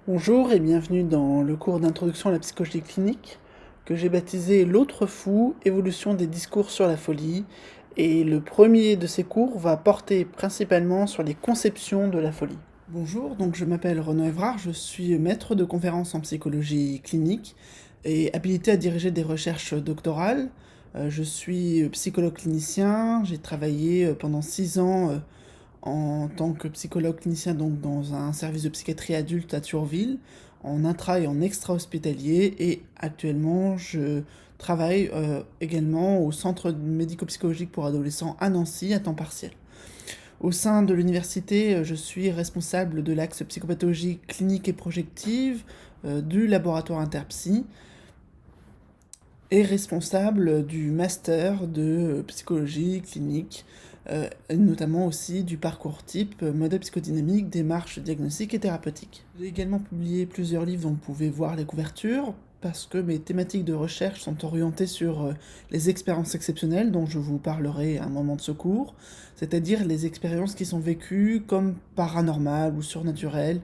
Bonjour et bienvenue dans le cours d'introduction à la psychologie clinique que j'ai baptisé L'autre fou, évolution des discours sur la folie. Et le premier de ces cours va porter principalement sur les conceptions de la folie. Bonjour, donc je m'appelle Renaud Evrard, je suis maître de conférences en psychologie clinique et habilité à diriger des recherches doctorales. Je suis psychologue clinicien, j'ai travaillé pendant 6 ans en tant que psychologue clinicien donc dans un service de psychiatrie adulte à Thionville, en intra et en extra-hospitalier, et actuellement je travaille également au centre médico-psychologique pour adolescents à Nancy à temps partiel. Au sein de l'université, je suis responsable de l'axe psychopathologie clinique et projective du laboratoire Interpsy et responsable du master de psychologie clinique, notamment aussi du parcours type, modèle psychodynamique, démarche diagnostique et thérapeutique. J'ai également publié plusieurs livres dont vous pouvez voir les couvertures, parce que mes thématiques de recherche sont orientées sur les expériences exceptionnelles dont je vous parlerai à un moment de ce cours, c'est-à-dire les expériences qui sont vécues comme paranormales ou surnaturelles.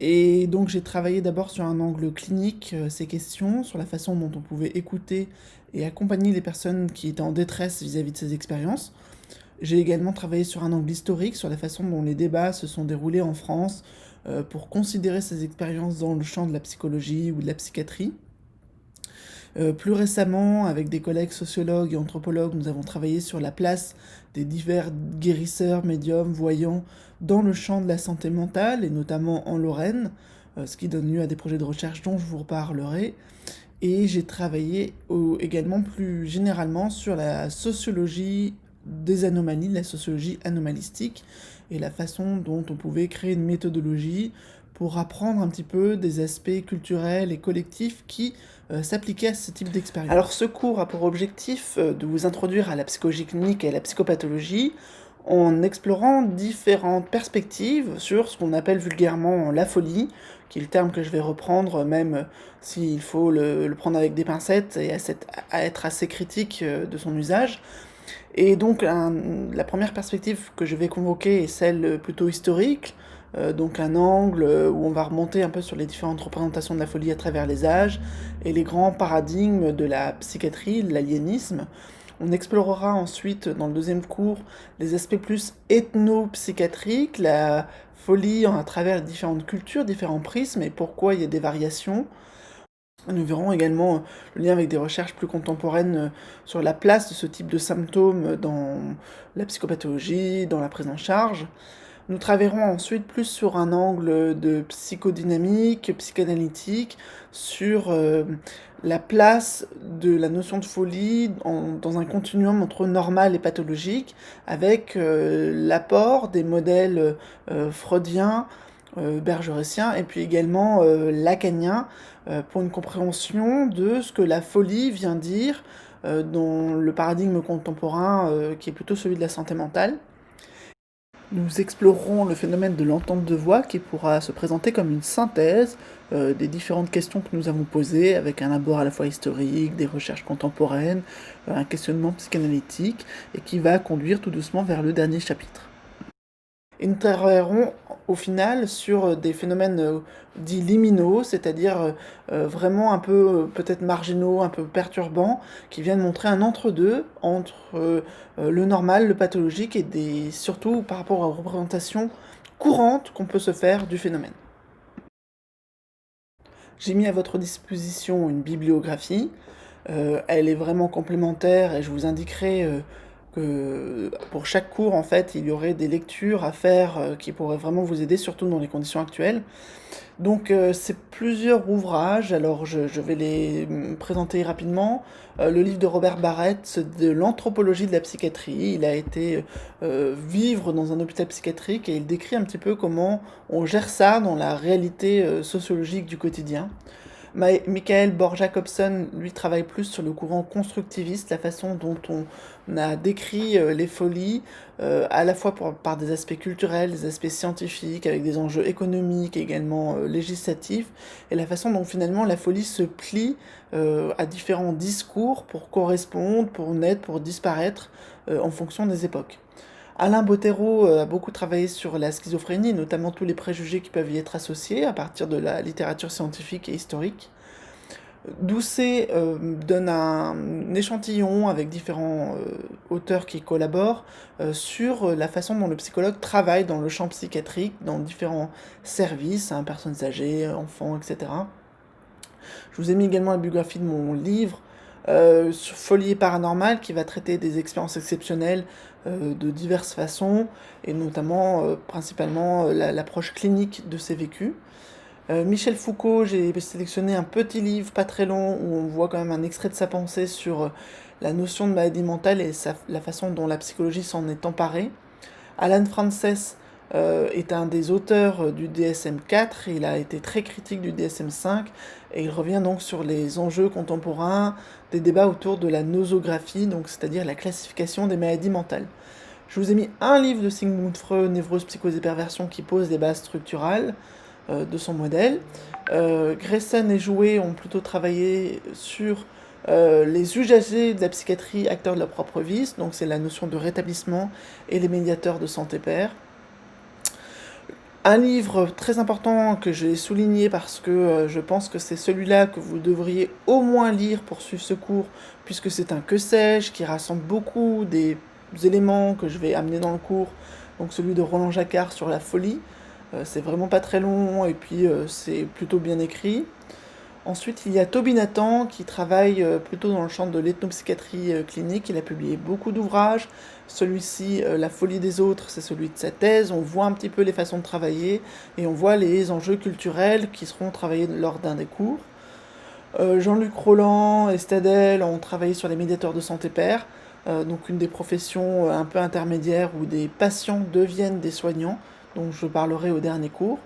Et donc j'ai travaillé d'abord sur un angle clinique, ces questions, sur la façon dont on pouvait écouter et accompagner les personnes qui étaient en détresse vis-à-vis de ces expériences. J'ai également travaillé sur un angle historique, sur la façon dont les débats se sont déroulés en France pour considérer ces expériences dans le champ de la psychologie ou de la psychiatrie. Plus récemment, avec des collègues sociologues et anthropologues, nous avons travaillé sur la place des divers guérisseurs, médiums, voyants dans le champ de la santé mentale, et notamment en Lorraine, ce qui donne lieu à des projets de recherche dont je vous reparlerai. Et j'ai travaillé également plus généralement sur la sociologie des anomalies, la sociologie anomalistique, et la façon dont on pouvait créer une méthodologie pour apprendre un petit peu des aspects culturels et collectifs qui s'appliquaient à ce type d'expérience. Alors ce cours a pour objectif de vous introduire à la psychologie clinique et à la psychopathologie en explorant différentes perspectives sur ce qu'on appelle vulgairement la folie, qui est le terme que je vais reprendre, même s'il faut le prendre avec des pincettes et à être assez critique de son usage. Et donc la première perspective que je vais convoquer est celle plutôt historique, donc un angle où on va remonter un peu sur les différentes représentations de la folie à travers les âges et les grands paradigmes de la psychiatrie, de l'aliénisme. On explorera ensuite dans le deuxième cours les aspects plus ethno-psychiatriques, la folie à travers les différentes cultures, différents prismes et pourquoi il y a des variations. Nous verrons également le lien avec des recherches plus contemporaines sur la place de ce type de symptômes dans la psychopathologie, dans la prise en charge. Nous travaillerons ensuite plus sur un angle de psychodynamique, psychanalytique, sur la place de la notion de folie dans un continuum entre normal et pathologique, avec l'apport des modèles freudiens, bergeraciens, et puis également lacaniens, pour une compréhension de ce que la folie vient dire dans le paradigme contemporain qui est plutôt celui de la santé mentale. Nous explorerons le phénomène de l'entente de voix qui pourra se présenter comme une synthèse des différentes questions que nous avons posées, avec un abord à la fois historique, des recherches contemporaines, un questionnement psychanalytique, et qui va conduire tout doucement vers le dernier chapitre. Et nous travaillerons au final sur des phénomènes dits liminaux, c'est-à-dire vraiment un peu peut-être marginaux, un peu perturbants, qui viennent montrer un entre-deux entre le normal, le pathologique, et surtout par rapport aux représentations courantes qu'on peut se faire du phénomène. J'ai mis à votre disposition une bibliographie. Elle est vraiment complémentaire et je vous indiquerai que pour chaque cours, en fait, il y aurait des lectures à faire qui pourraient vraiment vous aider, surtout dans les conditions actuelles. Donc, c'est plusieurs ouvrages, alors je vais les présenter rapidement. Le livre de Robert Barrett de l'anthropologie de la psychiatrie, il a été vivre dans un hôpital psychiatrique et il décrit un petit peu comment on gère ça dans la réalité sociologique du quotidien. Michael Borg-Jacobson, lui, travaille plus sur le courant constructiviste, la façon dont on a décrit les folies, à la fois par des aspects culturels, des aspects scientifiques, avec des enjeux économiques, également législatifs, et la façon dont finalement la folie se plie à différents discours pour correspondre, pour naître, pour disparaître, en fonction des époques. Alain Bottero a beaucoup travaillé sur la schizophrénie, notamment tous les préjugés qui peuvent y être associés à partir de la littérature scientifique et historique. Doucet donne un échantillon avec différents auteurs qui collaborent sur la façon dont le psychologue travaille dans le champ psychiatrique, dans différents services, hein, personnes âgées, enfants, etc. Je vous ai mis également la biographie de mon livre sur Folie et paranormal qui va traiter des expériences exceptionnelles de diverses façons et notamment principalement l'approche clinique de ces vécus. Michel Foucault, j'ai sélectionné un petit livre pas très long où on voit quand même un extrait de sa pensée sur la notion de maladie mentale et la façon dont la psychologie s'en est emparée. Alan Frances est un des auteurs du DSM-4, il a été très critique du DSM-5 et il revient donc sur les enjeux contemporains des débats autour de la nosographie, donc c'est-à-dire la classification des maladies mentales. Je vous ai mis un livre de Sigmund Freud, Névrose, Psychose et Perversion, qui pose des bases structurales de son modèle. Grayson et Jouet ont plutôt travaillé sur les usagers de la psychiatrie, acteurs de leur propre vie, donc c'est la notion de rétablissement et les médiateurs de santé pair. Un livre très important que j'ai souligné parce que je pense que c'est celui-là que vous devriez au moins lire pour suivre ce cours, puisque c'est un que sais-je qui rassemble beaucoup des éléments que je vais amener dans le cours, donc celui de Roland Jacquard sur la folie. C'est vraiment pas très long et puis c'est plutôt bien écrit. Ensuite, il y a Toby Nathan qui travaille plutôt dans le champ de l'ethnopsychiatrie clinique. Il a publié beaucoup d'ouvrages. Celui-ci, La folie des autres, c'est celui de sa thèse. On voit un petit peu les façons de travailler et on voit les enjeux culturels qui seront travaillés lors d'un des cours. Jean-Luc Roland et Stadel ont travaillé sur les médiateurs de santé pair, donc une des professions un peu intermédiaires où des patients deviennent des soignants, dont je parlerai au dernier cours.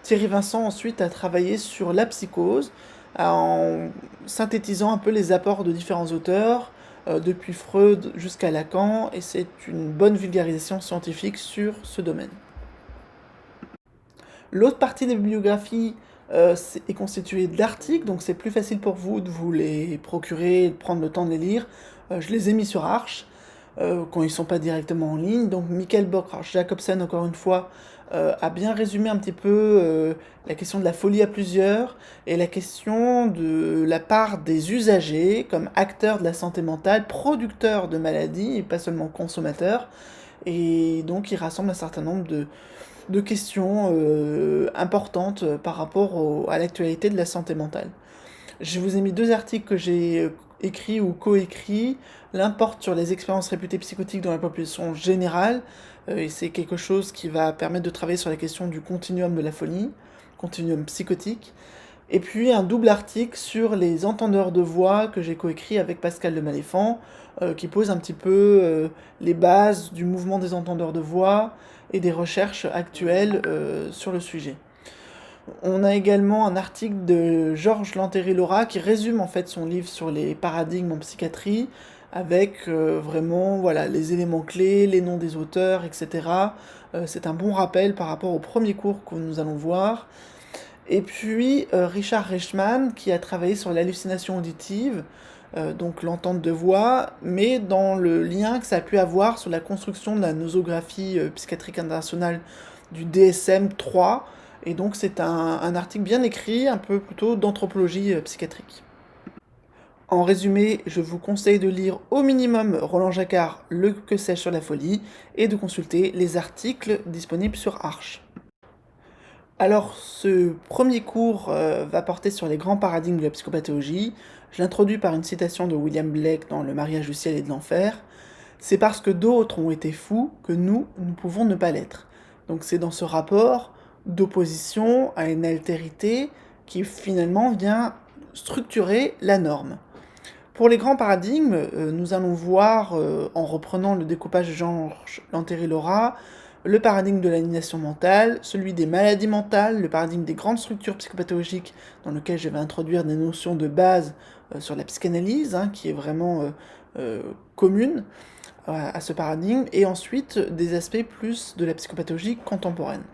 Thierry Vincent ensuite a travaillé sur la psychose en synthétisant un peu les apports de différents auteurs, depuis Freud jusqu'à Lacan, et c'est une bonne vulgarisation scientifique sur ce domaine. L'autre partie des bibliographies est constituée d'articles, donc c'est plus facile pour vous de vous les procurer et de prendre le temps de les lire. Je les ai mis sur Arch, quand ils ne sont pas directement en ligne. Donc Michael Bock-Jacobsen, encore une fois, a bien résumé un petit peu la question de la folie à plusieurs et la question de la part des usagers comme acteurs de la santé mentale, producteurs de maladies et pas seulement consommateurs. Et donc il rassemble un certain nombre de questions importantes par rapport à l'actualité de la santé mentale. Je vous ai mis deux articles que j'ai écrits ou coécrits. L'un porte sur les expériences réputées psychotiques dans la population générale, et c'est quelque chose qui va permettre de travailler sur la question du continuum de la folie, continuum psychotique. Et puis un double article sur les entendeurs de voix que j'ai coécrit avec Pascal Le Maléfant, qui pose un petit peu les bases du mouvement des entendeurs de voix et des recherches actuelles sur le sujet. On a également un article de Georges Lantéry-Laura qui résume en fait son livre sur les paradigmes en psychiatrie avec vraiment voilà, les éléments clés, les noms des auteurs, etc. C'est un bon rappel par rapport au premier cours que nous allons voir. Et puis Richard Reichmann qui a travaillé sur l'hallucination auditive, donc l'entente de voix, mais dans le lien que ça a pu avoir sur la construction de la nosographie psychiatrique internationale du DSM-3. Et donc c'est un article bien écrit, un peu plutôt d'anthropologie psychiatrique. En résumé, je vous conseille de lire au minimum Roland Jacquard, Le que sais-je sur la folie, et de consulter les articles disponibles sur Arch. Alors, ce premier cours va porter sur les grands paradigmes de la psychopathologie. Je l'introduis par une citation de William Blake dans Le mariage du ciel et de l'enfer. C'est parce que d'autres ont été fous que nous pouvons ne pas l'être. Donc c'est dans ce rapport d'opposition à une altérité qui finalement vient structurer la norme. Pour les grands paradigmes, nous allons voir, en reprenant le découpage de Georges Lantéry-Laura, le paradigme de l'aliénation mentale, celui des maladies mentales, le paradigme des grandes structures psychopathologiques dans lequel je vais introduire des notions de base sur la psychanalyse, hein, qui est vraiment commune à ce paradigme, et ensuite des aspects plus de la psychopathologie contemporaine.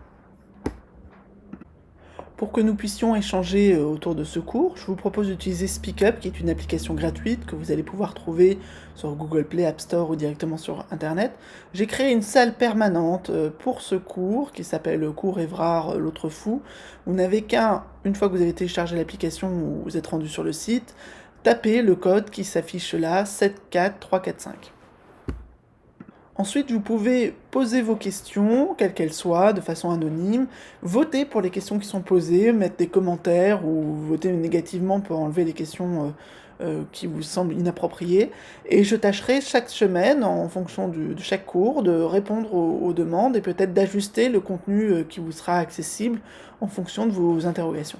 Pour que nous puissions échanger autour de ce cours, je vous propose d'utiliser SpeakUp, qui est une application gratuite que vous allez pouvoir trouver sur Google Play, App Store ou directement sur Internet. J'ai créé une salle permanente pour ce cours qui s'appelle Cours Évrard, l'autre fou. Vous n'avez qu'à, une fois que vous avez téléchargé l'application ou vous êtes rendu sur le site, taper le code qui s'affiche là, 74345. Ensuite, vous pouvez poser vos questions, quelles qu'elles soient, de façon anonyme, voter pour les questions qui sont posées, mettre des commentaires ou voter négativement pour enlever les questions qui vous semblent inappropriées. Et je tâcherai chaque semaine, en fonction de chaque cours, de répondre aux demandes et peut-être d'ajuster le contenu qui vous sera accessible en fonction de vos interrogations.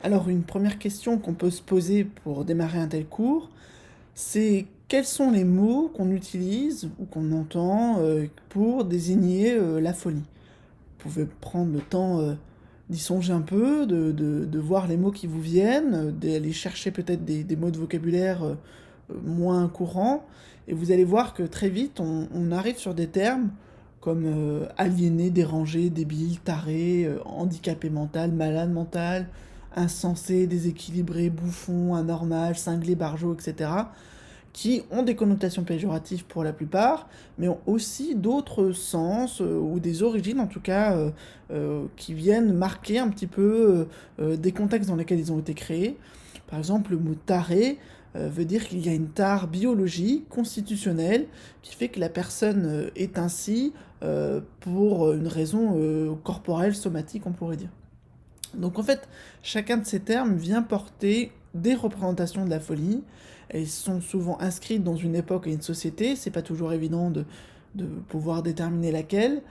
Alors, une première question qu'on peut se poser pour démarrer un tel cours, c'est quels sont les mots qu'on utilise ou qu'on entend pour désigner la folie. Vous pouvez prendre le temps d'y songer un peu, de voir les mots qui vous viennent, d'aller chercher peut-être des mots de vocabulaire moins courants, et vous allez voir que très vite on arrive sur des termes comme aliéné, dérangé, débile, taré, handicapé mental, malade mental, insensé, déséquilibré, bouffon, anormal, cinglé, barjot, etc., qui ont des connotations péjoratives pour la plupart, mais ont aussi d'autres sens, ou des origines en tout cas, qui viennent marquer un petit peu des contextes dans lesquels ils ont été créés. Par exemple, le mot taré veut dire qu'il y a une tare biologique, constitutionnelle, qui fait que la personne est ainsi pour une raison corporelle, somatique, on pourrait dire. Donc en fait, chacun de ces termes vient porter des représentations de la folie. Elles sont souvent inscrites dans une époque et une société, c'est pas toujours évident de pouvoir déterminer laquelle.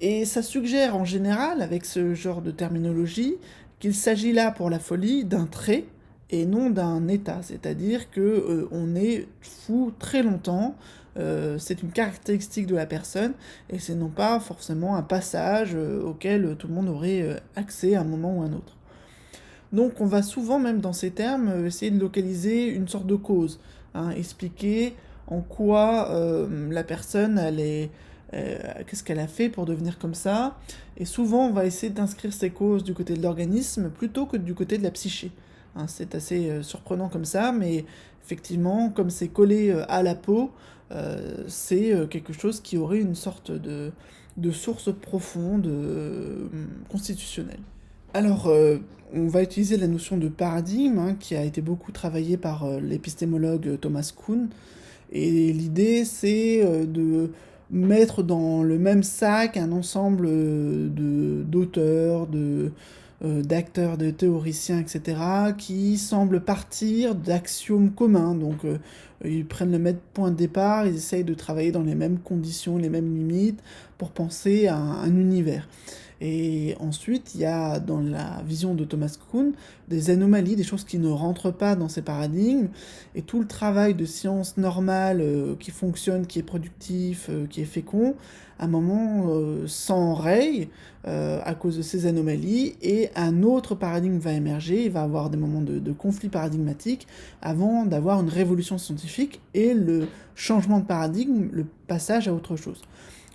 Et ça suggère en général, avec ce genre de terminologie, qu'il s'agit là pour la folie d'un trait et non d'un état. C'est-à-dire que on est fou très longtemps, c'est une caractéristique de la personne, et c'est non pas forcément un passage auquel tout le monde aurait accès à un moment ou à un autre. Donc on va souvent, même dans ces termes, essayer de localiser une sorte de cause, hein, expliquer en quoi la personne, qu'est-ce qu'elle a fait pour devenir comme ça. Et souvent, on va essayer d'inscrire ces causes du côté de l'organisme plutôt que du côté de la psyché. Hein, c'est assez surprenant comme ça, mais effectivement, comme c'est collé à la peau, c'est quelque chose qui aurait une sorte de source profonde constitutionnelle. Alors, on va utiliser la notion de paradigme, hein, qui a été beaucoup travaillée par l'épistémologue Thomas Kuhn. Et l'idée, c'est de mettre dans le même sac un ensemble d'auteurs, d'acteurs, de théoriciens, etc., qui semblent partir d'axiomes communs. Donc, ils prennent le même point de départ, ils essayent de travailler dans les mêmes conditions, les mêmes limites, pour penser à un univers. Et ensuite, il y a dans la vision de Thomas Kuhn des anomalies, des choses qui ne rentrent pas dans ces paradigmes, et tout le travail de science normale qui fonctionne, qui est productif, qui est fécond, à un moment s'enraye à cause de ces anomalies, et un autre paradigme va émerger, il va avoir des moments de conflit paradigmatique, avant d'avoir une révolution scientifique, et le changement de paradigme, le passage à autre chose.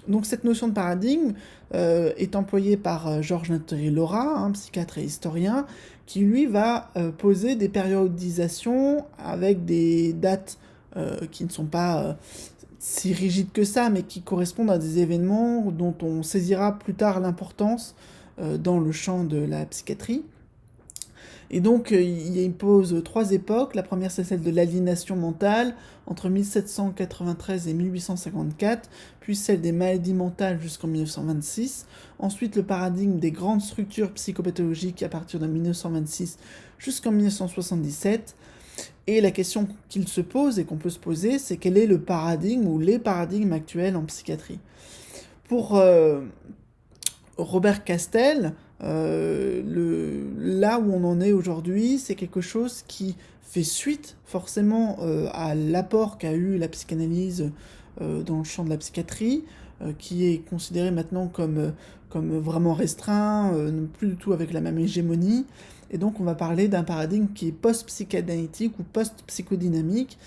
Donc cette notion de paradigme est employée par Georges Natori-Laura, un psychiatre et historien, qui lui va poser des périodisations avec des dates qui ne sont pas si rigides que ça, mais qui correspondent à des événements dont on saisira plus tard l'importance dans le champ de la psychiatrie. Et donc, il impose trois époques. La première, c'est celle de l'aliénation mentale, entre 1793 et 1854, puis celle des maladies mentales jusqu'en 1926. Ensuite, le paradigme des grandes structures psychopathologiques à partir de 1926 jusqu'en 1977. Et la question qu'il se pose et qu'on peut se poser, c'est quel est le paradigme ou les paradigmes actuels en psychiatrie. Pour Robert Castel, là où on en est aujourd'hui, c'est quelque chose qui fait suite forcément à l'apport qu'a eu la psychanalyse dans le champ de la psychiatrie, qui est considéré maintenant comme vraiment restreint, plus du tout avec la même hégémonie, Et donc on va parler d'un paradigme qui est post-psychanalytique ou post-psychodynamique,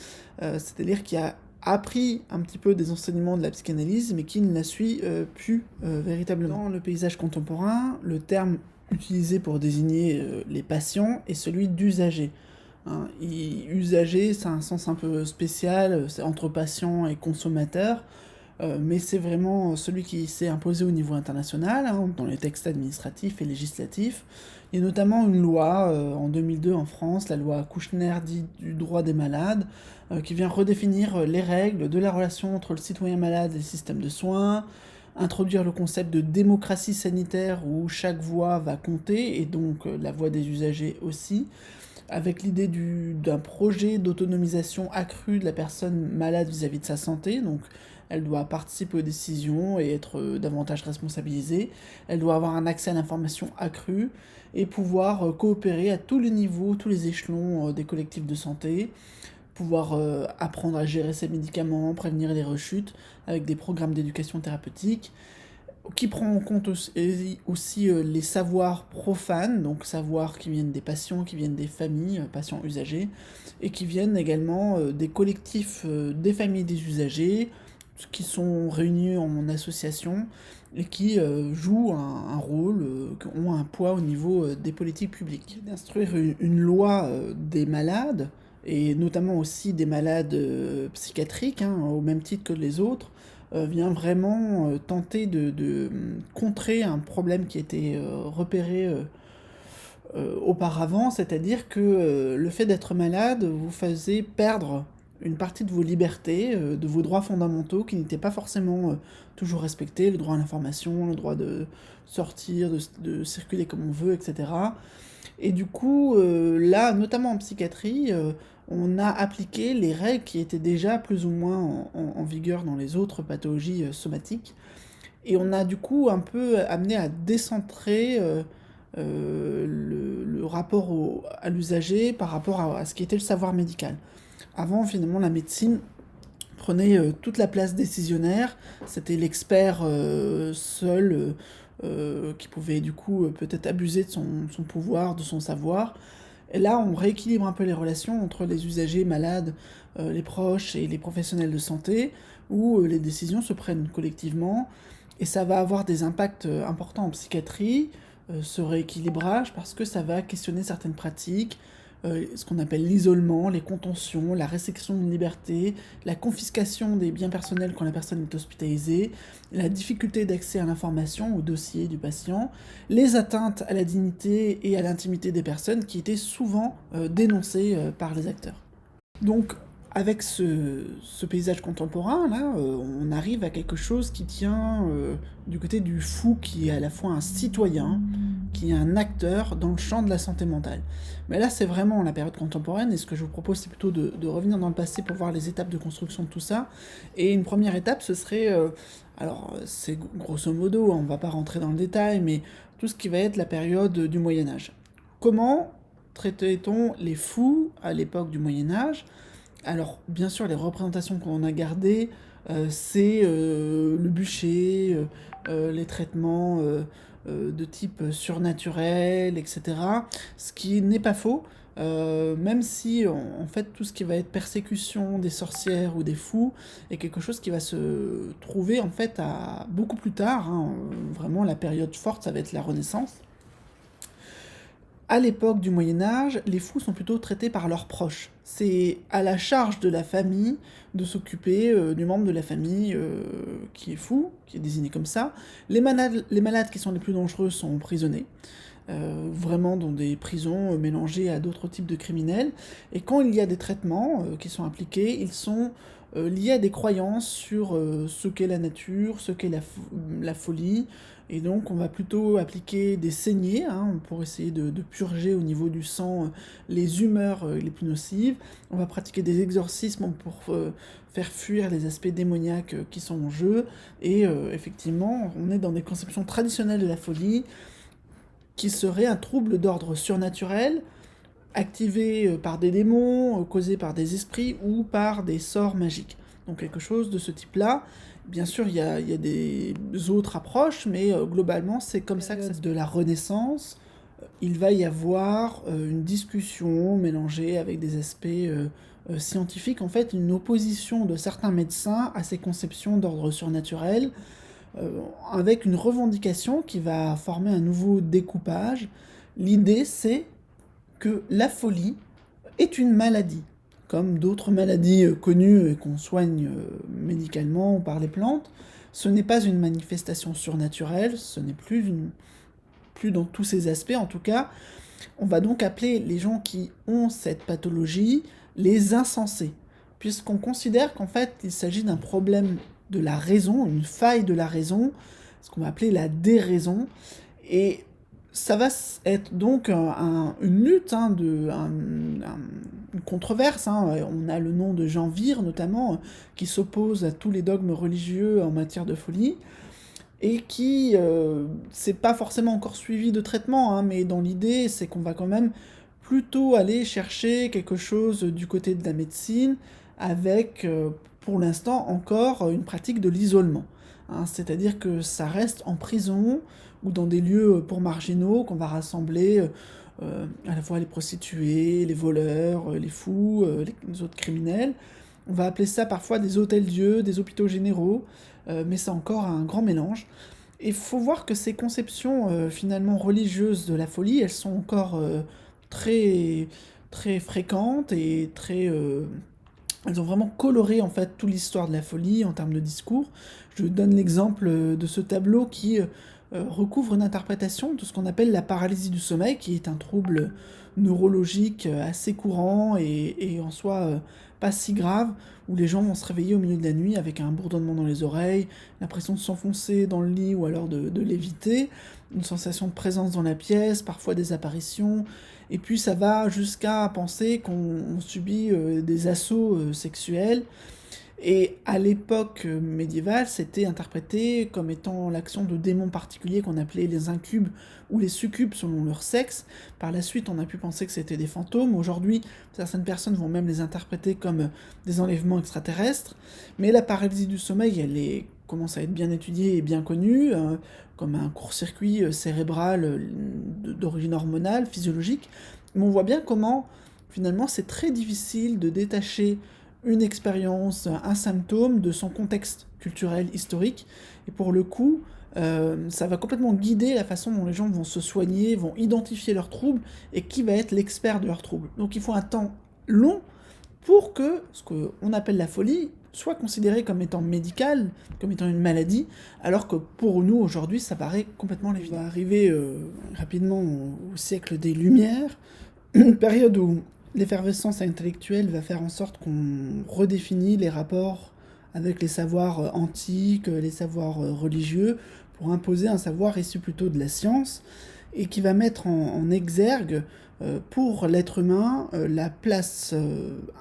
c'est-à-dire qui a appris un petit peu des enseignements de la psychanalyse, mais qui ne la suit plus véritablement. Dans le paysage contemporain, le terme utilisé pour désigner les patients est celui d'usager. Hein, usager, c'est un sens un peu spécial, c'est entre patient et consommateur, mais c'est vraiment celui qui s'est imposé au niveau international, hein, dans les textes administratifs et législatifs. Il y a notamment une loi en 2002 en France, la loi Kouchner dite du droit des malades, qui vient redéfinir les règles de la relation entre le citoyen malade et le système de soins, introduire le concept de démocratie sanitaire où chaque voix va compter, et donc la voix des usagers aussi, avec l'idée d'un projet d'autonomisation accrue de la personne malade vis-à-vis de sa santé. Donc elle doit participer aux décisions et être davantage responsabilisée. Elle doit avoir un accès à l'information accru et pouvoir coopérer à tous les niveaux, tous les échelons des collectifs de santé, pouvoir apprendre à gérer ses médicaments, prévenir les rechutes avec des programmes d'éducation thérapeutique, qui prend en compte aussi les savoirs profanes, donc savoirs qui viennent des patients, qui viennent des familles, patients usagers, et qui viennent également des collectifs des familles des usagers, qui sont réunis en association, et qui jouent un rôle, qui ont un poids au niveau des politiques publiques. D'instruire une loi des malades, et notamment aussi des malades psychiatriques, hein, au même titre que les autres, vient vraiment tenter de contrer un problème qui était repéré auparavant, c'est-à-dire que le fait d'être malade vous faisait perdre une partie de vos libertés, de vos droits fondamentaux qui n'étaient pas forcément toujours respectés, le droit à l'information, le droit de sortir, de circuler comme on veut, etc. Et du coup, là, notamment en psychiatrie, on a appliqué les règles qui étaient déjà plus ou moins en vigueur dans les autres pathologies somatiques. Et on a du coup un peu amené à décentrer le rapport à l'usager par rapport à ce qui était le savoir médical. Avant, finalement, la médecine prenait toute la place décisionnaire. C'était l'expert seul qui pouvait du coup peut-être abuser de son pouvoir, de son savoir. Et là, on rééquilibre un peu les relations entre les usagers malades, les proches et les professionnels de santé, où les décisions se prennent collectivement, et ça va avoir des impacts importants en psychiatrie, ce rééquilibrage, parce que ça va questionner certaines pratiques, ce qu'on appelle l'isolement, les contentions, la restriction de liberté, la confiscation des biens personnels quand la personne est hospitalisée, la difficulté d'accès à l'information, au dossier du patient, les atteintes à la dignité et à l'intimité des personnes qui étaient souvent dénoncées par les acteurs. Donc, avec ce paysage contemporain, là, on arrive à quelque chose qui tient du côté du fou, qui est à la fois un citoyen, qui est un acteur dans le champ de la santé mentale. Mais là, c'est vraiment la période contemporaine, et ce que je vous propose, c'est plutôt de revenir dans le passé pour voir les étapes de construction de tout ça. Et une première étape, ce serait, alors c'est grosso modo, on ne va pas rentrer dans le détail, mais tout ce qui va être la période du Moyen-Âge. Comment traitait-on les fous à l'époque du Moyen-Âge ? Alors, bien sûr, les représentations qu'on a gardées, c'est le bûcher, les traitements de type surnaturel, etc. Ce qui n'est pas faux, même si, en fait, tout ce qui va être persécution des sorcières ou des fous est quelque chose qui va se trouver, en fait, à beaucoup plus tard, hein. Vraiment, la période forte, ça va être la Renaissance. À l'époque du Moyen-Âge, les fous sont plutôt traités par leurs proches. C'est à la charge de la famille de s'occuper du membre de la famille qui est fou, qui est désigné comme ça. Les malades qui sont les plus dangereux sont emprisonnés, vraiment dans des prisons mélangées à d'autres types de criminels. Et quand il y a des traitements qui sont appliqués, ils sont liés à des croyances sur ce qu'est la nature, ce qu'est la folie. Et donc on va plutôt appliquer des saignées, hein, pour essayer de purger au niveau du sang les humeurs les plus nocives. On va pratiquer des exorcismes pour faire fuir les aspects démoniaques qui sont en jeu. Et effectivement, on est dans des conceptions traditionnelles de la folie, qui serait un trouble d'ordre surnaturel, activé par des démons, causé par des esprits ou par des sorts magiques. Donc quelque chose de ce type-là. Bien sûr, il y a des autres approches, mais globalement, c'est comme ça que c'est de la Renaissance, il va y avoir une discussion mélangée avec des aspects scientifiques, en fait, une opposition de certains médecins à ces conceptions d'ordre surnaturel, avec une revendication qui va former un nouveau découpage. L'idée, c'est que la folie est une maladie, comme d'autres maladies connues et qu'on soigne médicalement ou par les plantes. Ce n'est pas une manifestation surnaturelle, ce n'est plus dans tous ces aspects en tout cas. On va donc appeler les gens qui ont cette pathologie les insensés, puisqu'on considère qu'en fait il s'agit d'un problème de la raison, une faille de la raison, ce qu'on va appeler la déraison, et ça va être donc une lutte, une controverse. On a le nom de Jean Vire notamment, qui s'oppose à tous les dogmes religieux en matière de folie, et qui c'est pas forcément encore suivi de traitement, mais dans l'idée c'est qu'on va quand même plutôt aller chercher quelque chose du côté de la médecine avec pour l'instant encore une pratique de l'isolement. C'est-à-dire que ça reste en prison ou dans des lieux pour marginaux qu'on va rassembler à la fois les prostituées, les voleurs, les fous, les autres criminels. On va appeler ça parfois des hôtels-dieux, des hôpitaux généraux, mais c'est encore un grand mélange. Et il faut voir que ces conceptions finalement religieuses de la folie, elles sont encore très, très fréquentes et elles ont vraiment coloré en fait toute l'histoire de la folie en termes de discours. Je donne l'exemple de ce tableau qui recouvre une interprétation de ce qu'on appelle la paralysie du sommeil, qui est un trouble neurologique assez courant et en soi pas si grave, où les gens vont se réveiller au milieu de la nuit avec un bourdonnement dans les oreilles, l'impression de s'enfoncer dans le lit ou alors de léviter, une sensation de présence dans la pièce, parfois des apparitions, et puis ça va jusqu'à penser qu'on subit des assauts sexuels. Et à l'époque médiévale, c'était interprété comme étant l'action de démons particuliers qu'on appelait les incubes ou les succubes selon leur sexe. Par la suite, on a pu penser que c'était des fantômes. Aujourd'hui, certaines personnes vont même les interpréter comme des enlèvements extraterrestres. Mais la paralysie du sommeil, commence à être bien étudiée et bien connue, comme un court-circuit cérébral d'origine hormonale, physiologique. Mais on voit bien comment, finalement, c'est très difficile de détacher une expérience, un symptôme de son contexte culturel, historique. Et pour le coup, ça va complètement guider la façon dont les gens vont se soigner, vont identifier leurs troubles, et qui va être l'expert de leurs troubles. Donc il faut un temps long pour que ce qu'on appelle la folie soit considéré comme étant médical, comme étant une maladie, alors que pour nous, aujourd'hui, ça paraît complètement évident. On va arriver rapidement au siècle des Lumières, une période où l'effervescence intellectuelle va faire en sorte qu'on redéfinit les rapports avec les savoirs antiques, les savoirs religieux, pour imposer un savoir issu plutôt de la science, et qui va mettre en exergue pour l'être humain la place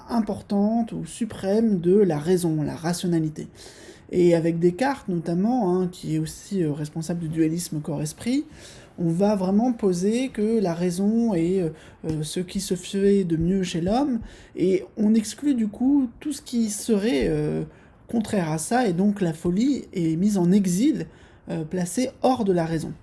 importante ou suprême de la raison, la rationalité. Et avec Descartes notamment, qui est aussi responsable du dualisme corps-esprit, on va vraiment poser que la raison est ce qui se fait de mieux chez l'homme, et on exclut du coup tout ce qui serait contraire à ça, et donc la folie est mise en exil, placée hors de la raison.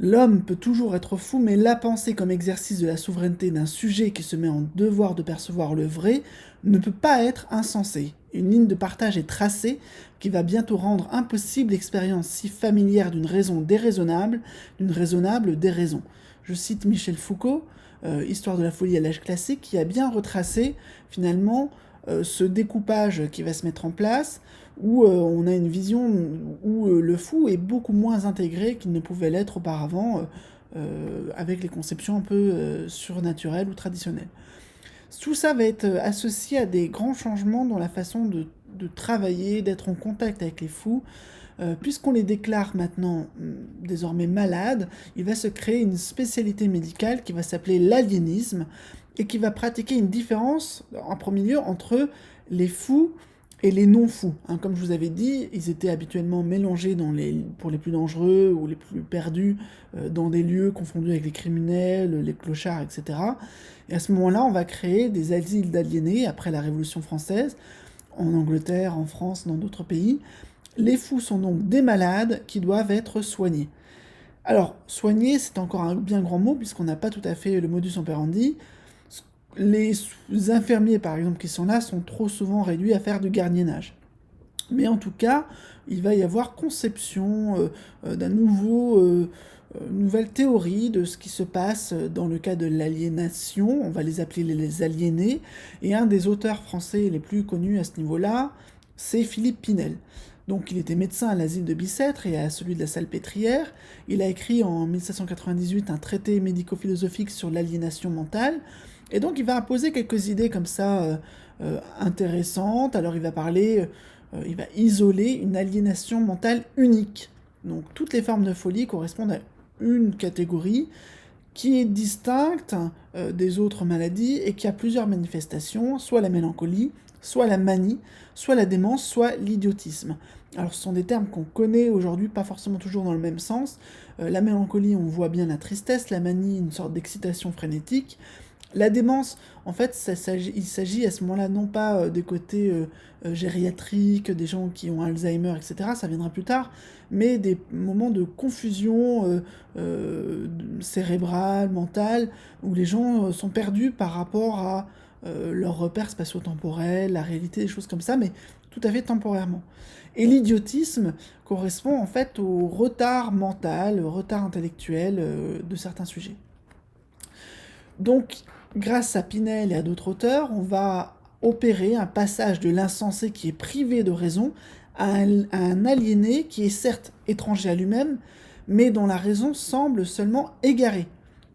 L'homme peut toujours être fou, mais la pensée comme exercice de la souveraineté d'un sujet qui se met en devoir de percevoir le vrai ne peut pas être insensée. Une ligne de partage est tracée qui va bientôt rendre impossible l'expérience si familière d'une raison déraisonnable, d'une raisonnable déraison. Je cite Michel Foucault, Histoire de la folie à l'âge classique, qui a bien retracé finalement ce découpage qui va se mettre en place, où on a une vision où le fou est beaucoup moins intégré qu'il ne pouvait l'être auparavant, avec les conceptions un peu surnaturelles ou traditionnelles. Tout ça va être associé à des grands changements dans la façon de travailler, d'être en contact avec les fous. Puisqu'on les déclare maintenant désormais malades, il va se créer une spécialité médicale qui va s'appeler l'aliénisme, et qui va pratiquer une différence, en premier lieu, entre les fous et les non-fous. Comme je vous avais dit, ils étaient habituellement mélangés pour les plus dangereux ou les plus perdus dans des lieux confondus avec les criminels, les clochards, etc. Et à ce moment-là, on va créer des asiles d'aliénés après la Révolution française, en Angleterre, en France, dans d'autres pays. Les fous sont donc des malades qui doivent être soignés. Alors, soigner, c'est encore un bien grand mot, puisqu'on n'a pas tout à fait le modus operandi. Les infirmiers, par exemple, qui sont là, sont trop souvent réduits à faire du gardiennage. Mais en tout cas, il va y avoir conception d'un nouvelle théorie de ce qui se passe dans le cas de l'aliénation, on va les appeler les aliénés, et un des auteurs français les plus connus à ce niveau-là, c'est Philippe Pinel. Donc il était médecin à l'asile de Bicêtre et à celui de la Salpêtrière. Il a écrit en 1798 un traité médico-philosophique sur l'aliénation mentale, et donc il va imposer quelques idées comme ça intéressantes. Alors il va isoler une aliénation mentale unique. Donc toutes les formes de folie correspondent à une catégorie qui est distincte des autres maladies et qui a plusieurs manifestations, soit la mélancolie, soit la manie, soit la démence, soit l'idiotisme. Alors ce sont des termes qu'on connaît aujourd'hui, pas forcément toujours dans le même sens. La mélancolie, on voit bien la tristesse, la manie, une sorte d'excitation frénétique. La démence, en fait, il s'agit à ce moment-là non pas des côtés gériatriques, des gens qui ont Alzheimer, etc., ça viendra plus tard, mais des moments de confusion cérébrale, mentale, où les gens sont perdus par rapport à leurs repères spatio-temporels, la réalité, des choses comme ça, mais tout à fait temporairement. Et l'idiotisme correspond en fait au retard mental, au retard intellectuel de certains sujets. Donc, grâce à Pinel et à d'autres auteurs, on va opérer un passage de l'insensé qui est privé de raison à un aliéné qui est certes étranger à lui-même, mais dont la raison semble seulement égarée.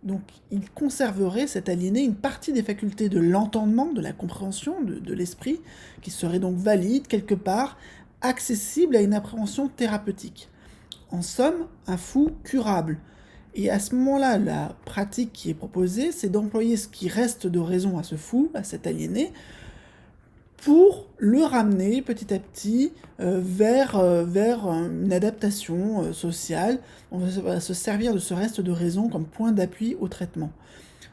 Donc il conserverait, cet aliéné, une partie des facultés de l'entendement, de la compréhension, de l'esprit, qui serait donc valide, quelque part, accessible à une appréhension thérapeutique. En somme, un fou curable. Et à ce moment-là, la pratique qui est proposée, c'est d'employer ce qui reste de raison à ce fou, à cet aliéné, pour le ramener petit à petit vers une adaptation sociale. On va se servir de ce reste de raison comme point d'appui au traitement.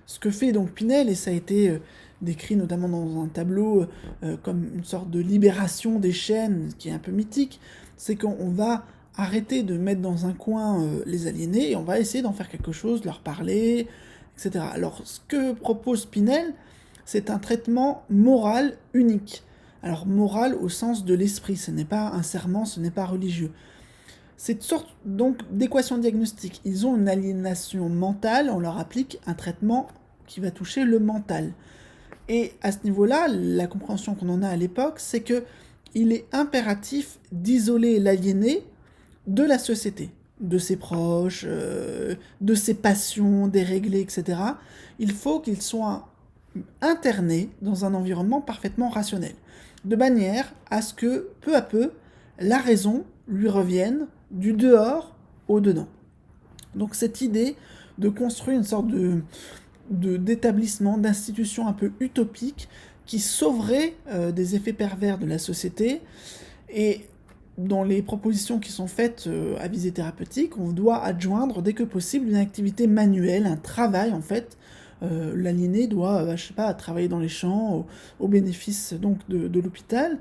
Ce que fait donc Pinel, et ça a été décrit notamment dans un tableau comme une sorte de libération des chaînes, qui est un peu mythique, c'est qu'on va arrêter de mettre dans un coin les aliénés et on va essayer d'en faire quelque chose, de leur parler, etc. Alors ce que propose Pinel, c'est un traitement moral unique. Alors moral au sens de l'esprit, ce n'est pas un serment, ce n'est pas religieux. C'est une sorte donc d'équation diagnostique. Ils ont une aliénation mentale, on leur applique un traitement qui va toucher le mental. Et à ce niveau-là, la compréhension qu'on en a à l'époque, c'est que il est impératif d'isoler l'aliéné de la société, de ses proches, de ses passions déréglées, etc. Il faut qu'il soit interné dans un environnement parfaitement rationnel, de manière à ce que, peu à peu, la raison lui revienne du dehors au dedans. Donc cette idée de construire une sorte d'établissement, d'institution un peu utopique qui sauverait des effets pervers de la société. Et dans les propositions qui sont faites à visée thérapeutique, on doit adjoindre dès que possible une activité manuelle, un travail en fait. L'aliéné doit, je sais pas, travailler dans les champs au bénéfice donc de l'hôpital,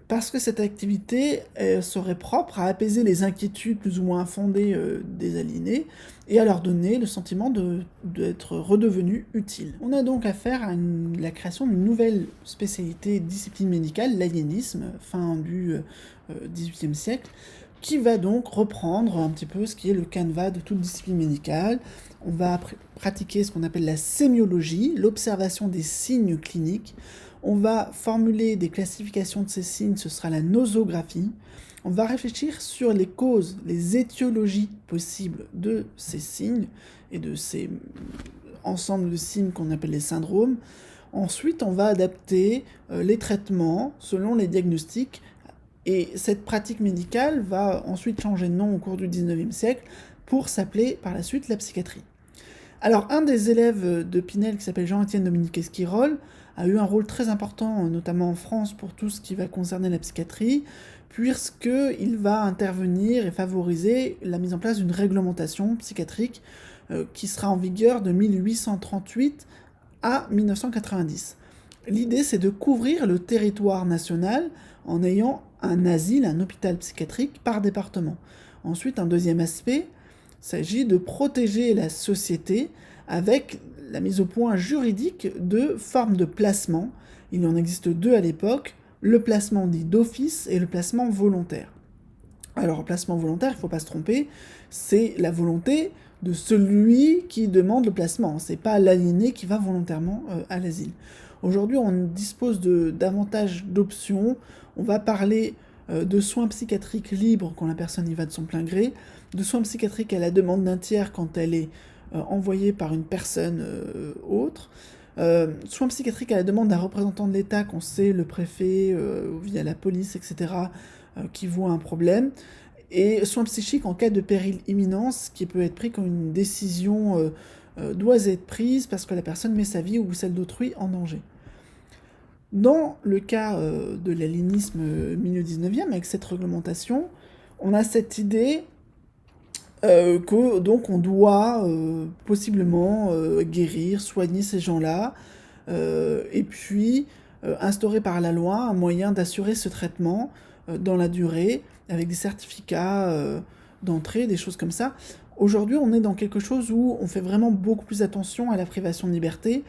parce que cette activité serait propre à apaiser les inquiétudes plus ou moins fondées des aliénés et à leur donner le sentiment d'être redevenus utiles. On a donc affaire à la création d'une nouvelle spécialité, discipline médicale, l'aliénisme, fin du XVIIIe siècle, qui va donc reprendre un petit peu ce qui est le canevas de toute discipline médicale. On va pratiquer ce qu'on appelle la sémiologie, l'observation des signes cliniques. On va formuler des classifications de ces signes, ce sera la nosographie. On va réfléchir sur les causes, les étiologies possibles de ces signes et de ces ensembles de signes qu'on appelle les syndromes. Ensuite, on va adapter les traitements selon les diagnostics. Et cette pratique médicale va ensuite changer de nom au cours du XIXe siècle pour s'appeler par la suite la psychiatrie. Alors, un des élèves de Pinel, qui s'appelle Jean-Étienne Dominique Esquirol, a eu un rôle très important, notamment en France, pour tout ce qui va concerner la psychiatrie, puisqu'il va intervenir et favoriser la mise en place d'une réglementation psychiatrique qui sera en vigueur de 1838 à 1990. L'idée, c'est de couvrir le territoire national en ayant un asile, un hôpital psychiatrique par département. Ensuite, un deuxième aspect, Il s'agit de protéger la société avec la mise au point juridique de formes de placement. Il en existe deux à l'époque, le placement dit d'office et le placement volontaire. Alors, placement volontaire, il ne faut pas se tromper, c'est la volonté de celui qui demande le placement. C'est pas l'aliéné qui va volontairement à l'asile. Aujourd'hui, on dispose de davantage d'options. On va parler de soins psychiatriques libres quand la personne y va de son plein gré, de soins psychiatriques à la demande d'un tiers quand elle est envoyée par une personne autre, soins psychiatriques à la demande d'un représentant de l'État quand c'est le préfet via la police, etc., qui voit un problème, et soins psychiques en cas de péril imminent, ce qui peut être pris quand une décision doit être prise parce que la personne met sa vie ou celle d'autrui en danger. Dans le cas de l'aliénisme milieu 19e, avec cette réglementation, on a cette idée que donc on doit possiblement guérir, soigner ces gens-là, et puis instaurer par la loi un moyen d'assurer ce traitement dans la durée, avec des certificats d'entrée, des choses comme ça. Aujourd'hui, on est dans quelque chose où on fait vraiment beaucoup plus attention à la privation de liberté.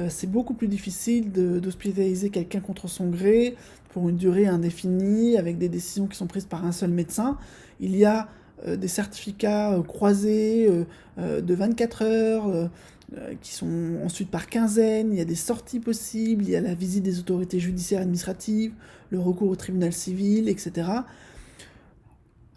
C'est beaucoup plus difficile d'hospitaliser quelqu'un contre son gré pour une durée indéfinie, avec des décisions qui sont prises par un seul médecin. Il y a des certificats croisés de 24 heures, qui sont ensuite par quinzaine, il y a des sorties possibles, il y a la visite des autorités judiciaires administratives, le recours au tribunal civil, etc.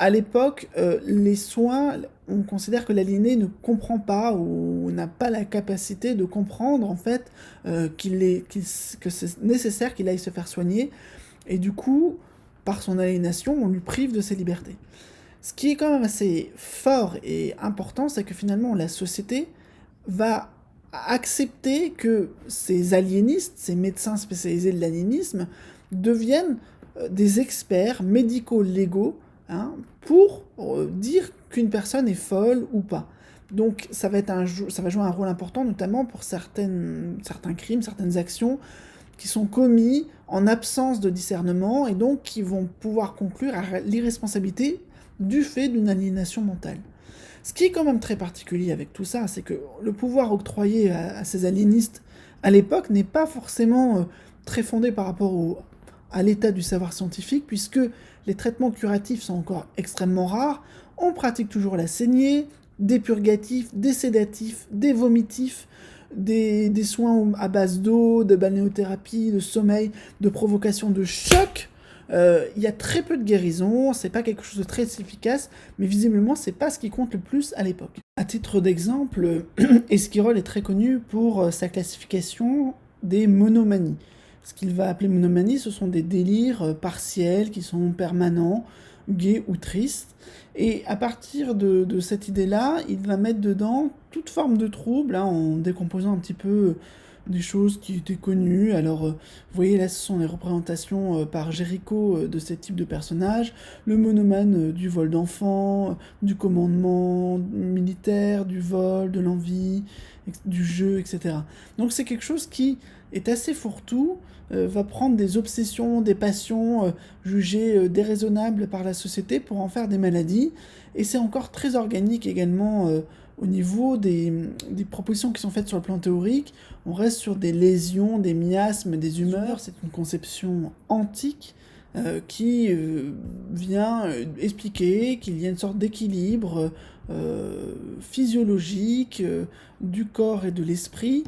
À l'époque, les soins, on considère que l'aliéné ne comprend pas ou n'a pas la capacité de comprendre en fait que c'est nécessaire qu'il aille se faire soigner, et du coup, par son aliénation, on lui prive de ses libertés. Ce qui est quand même assez fort et important, c'est que finalement la société va accepter que ces aliénistes, ces médecins spécialisés de l'aliénisme, deviennent des experts médico-légaux pour dire qu'une personne est folle ou pas. Donc ça va jouer un rôle important, notamment pour certains crimes, certaines actions qui sont commis en absence de discernement et donc qui vont pouvoir conclure à l'irresponsabilité du fait d'une aliénation mentale. Ce qui est quand même très particulier avec tout ça, c'est que le pouvoir octroyé à ces aliénistes à l'époque n'est pas forcément très fondé par rapport à l'état du savoir scientifique, puisque les traitements curatifs sont encore extrêmement rares. On pratique toujours la saignée, des purgatifs, des sédatifs, des vomitifs, des soins à base d'eau, de balnéothérapie, de sommeil, de provocation de choc. Il y a très peu de guérison, c'est pas quelque chose de très efficace, mais visiblement c'est pas ce qui compte le plus à l'époque. À titre d'exemple, Esquirol est très connu pour sa classification des monomanies. Ce qu'il va appeler monomanie, ce sont des délires partiels qui sont permanents, gays ou tristes. Et à partir de cette idée-là, il va mettre dedans toute forme de trouble, en décomposant un petit peu des choses qui étaient connues. Alors, vous voyez là, ce sont les représentations par Géricault de ce type de personnage. Le monomane du vol d'enfants, du commandement militaire, du vol, de l'envie, du jeu, etc. Donc c'est quelque chose qui est assez fourre-tout, va prendre des obsessions, des passions jugées déraisonnables par la société pour en faire des maladies. Et c'est encore très organique également au niveau des propositions qui sont faites sur le plan théorique. On reste sur des lésions, des miasmes, des humeurs. C'est une conception antique qui vient expliquer qu'il y a une sorte d'équilibre physiologique du corps et de l'esprit,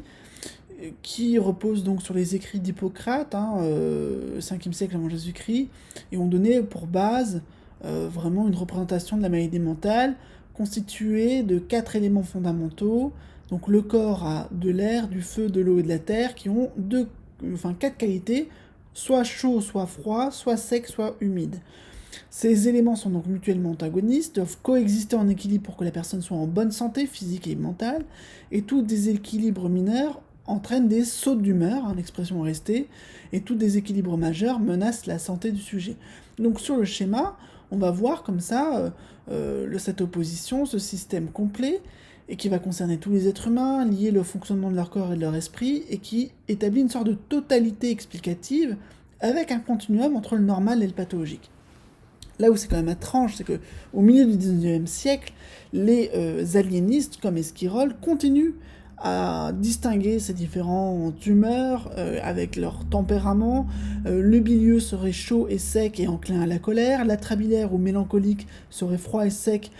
qui repose donc sur les écrits d'Hippocrate, 5e siècle avant Jésus-Christ, et ont donné pour base vraiment une représentation de la maladie mentale constituée de 4 éléments fondamentaux. Donc le corps a de l'air, du feu, de l'eau et de la terre, qui ont 4 qualités, soit chaud, soit froid, soit sec, soit humide. Ces éléments sont donc mutuellement antagonistes, doivent coexister en équilibre pour que la personne soit en bonne santé physique et mentale, et tout déséquilibre mineur entraîne des sautes d'humeur, l'expression est restée, et tout déséquilibre majeur menace la santé du sujet. Donc sur le schéma, on va voir comme ça cette opposition, ce système complet, et qui va concerner tous les êtres humains, lier le fonctionnement de leur corps et de leur esprit, et qui établit une sorte de totalité explicative avec un continuum entre le normal et le pathologique. Là où c'est quand même étrange, c'est qu'au milieu du 19e siècle, les aliénistes comme Esquirol continuent à distinguer ces différentes humeurs avec leur tempérament. Le bilieux serait chaud et sec et enclin à la colère, l'atrabilaire ou mélancolique serait froid et sec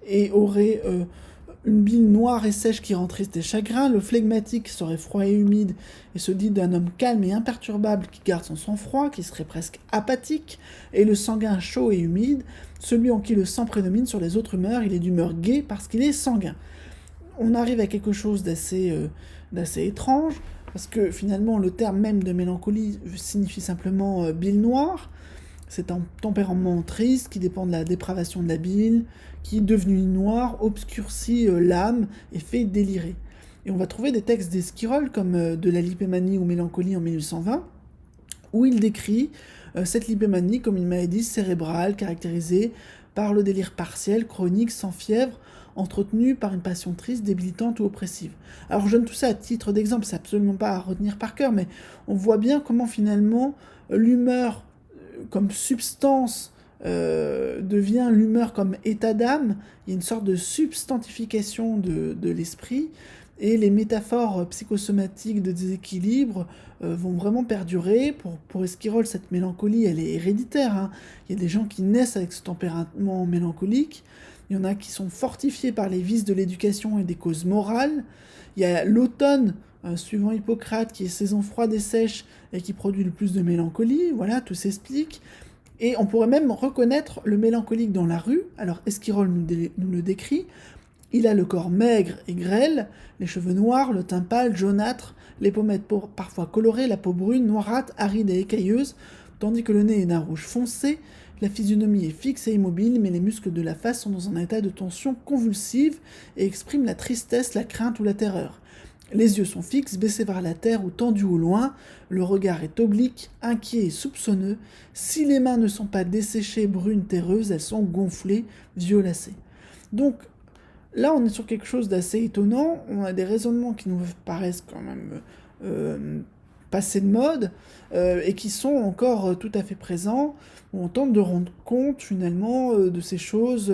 et aurait une bile noire et sèche qui rend triste et chagrin, le flegmatique serait froid et humide et se dit d'un homme calme et imperturbable qui garde son sang-froid, qui serait presque apathique, et le sanguin chaud et humide, celui en qui le sang prédomine sur les autres humeurs, il est d'humeur gaie parce qu'il est sanguin. On arrive à quelque chose d'assez étrange, parce que finalement le terme même de mélancolie signifie simplement bile noire. C'est un tempérament triste qui dépend de la dépravation de la bile, qui, devenu noir, obscurcit l'âme et fait délirer. Et on va trouver des textes d'Esquirol, comme de la lipémanie ou mélancolie en 1820, où il décrit cette lipémanie comme une maladie cérébrale caractérisée par le délire partiel, chronique, sans fièvre, entretenu par une passion triste, débilitante ou oppressive. Alors je donne tout ça à titre d'exemple, c'est absolument pas à retenir par cœur, mais on voit bien comment finalement l'humeur comme substance devient l'humeur comme état d'âme. Il y a une sorte de substantification de l'esprit, et les métaphores psychosomatiques de déséquilibre vont vraiment perdurer. Pour Esquirol, cette mélancolie, elle est héréditaire, hein. Il y a des gens qui naissent avec ce tempérament mélancolique, il y en a qui sont fortifiés par les vices de l'éducation et des causes morales. Il y a l'automne, suivant Hippocrate, qui est saison froide et sèche et qui produit le plus de mélancolie. Voilà, tout s'explique. Et on pourrait même reconnaître le mélancolique dans la rue. Alors Esquirol nous le décrit. Il a le corps maigre et grêle, les cheveux noirs, le teint pâle, jaunâtre, les pommettes parfois colorées, la peau brune, noirâtre, aride et écailleuse, tandis que le nez est d'un rouge foncé. La physionomie est fixe et immobile, mais les muscles de la face sont dans un état de tension convulsive et expriment la tristesse, la crainte ou la terreur. Les yeux sont fixes, baissés vers la terre ou tendus au loin, le regard est oblique, inquiet et soupçonneux. Si les mains ne sont pas desséchées, brunes, terreuses, elles sont gonflées, violacées. Donc, là, on est sur quelque chose d'assez étonnant. On a des raisonnements qui nous paraissent quand même passés de mode et qui sont encore tout à fait présents. On tente de rendre compte finalement de ces choses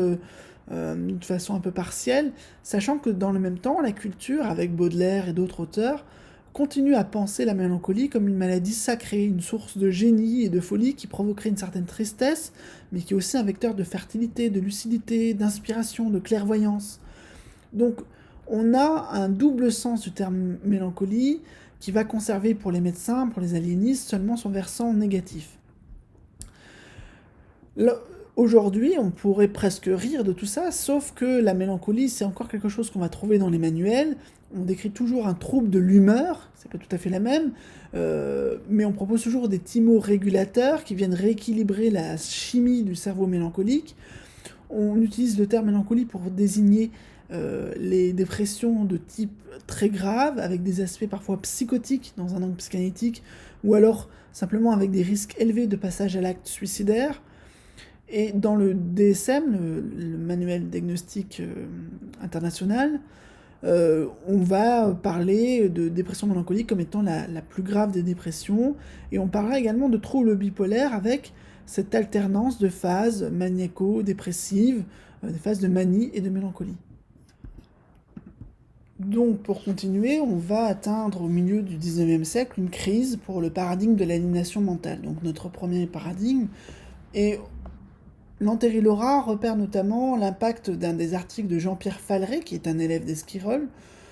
de façon un peu partielle, sachant que dans le même temps, la culture, avec Baudelaire et d'autres auteurs, continue à penser la mélancolie comme une maladie sacrée, une source de génie et de folie qui provoquerait une certaine tristesse, mais qui est aussi un vecteur de fertilité, de lucidité, d'inspiration, de clairvoyance. Donc, on a un double sens du terme mélancolie qui va conserver pour les médecins, pour les aliénistes, seulement son versant négatif. Aujourd'hui, on pourrait presque rire de tout ça, sauf que la mélancolie, c'est encore quelque chose qu'on va trouver dans les manuels. On décrit toujours un trouble de l'humeur, c'est pas tout à fait la même, mais on propose toujours des thymorégulateurs qui viennent rééquilibrer la chimie du cerveau mélancolique. On utilise le terme mélancolie pour désigner les dépressions de type très grave, avec des aspects parfois psychotiques dans un angle psychanalytique, ou alors simplement avec des risques élevés de passage à l'acte suicidaire. Et dans le DSM, le manuel diagnostic international, on va parler de dépression mélancolique comme étant la plus grave des dépressions, et on parlera également de troubles bipolaires avec cette alternance de phases maniaco-dépressives, des phases de manie et de mélancolie. Donc pour continuer, on va atteindre au milieu du 19e siècle une crise pour le paradigme de l'aliénation mentale. Donc notre premier paradigme, et Lanteri Laura repère notamment l'impact d'un des articles de Jean-Pierre Falleret, qui est un élève d'Esquirol,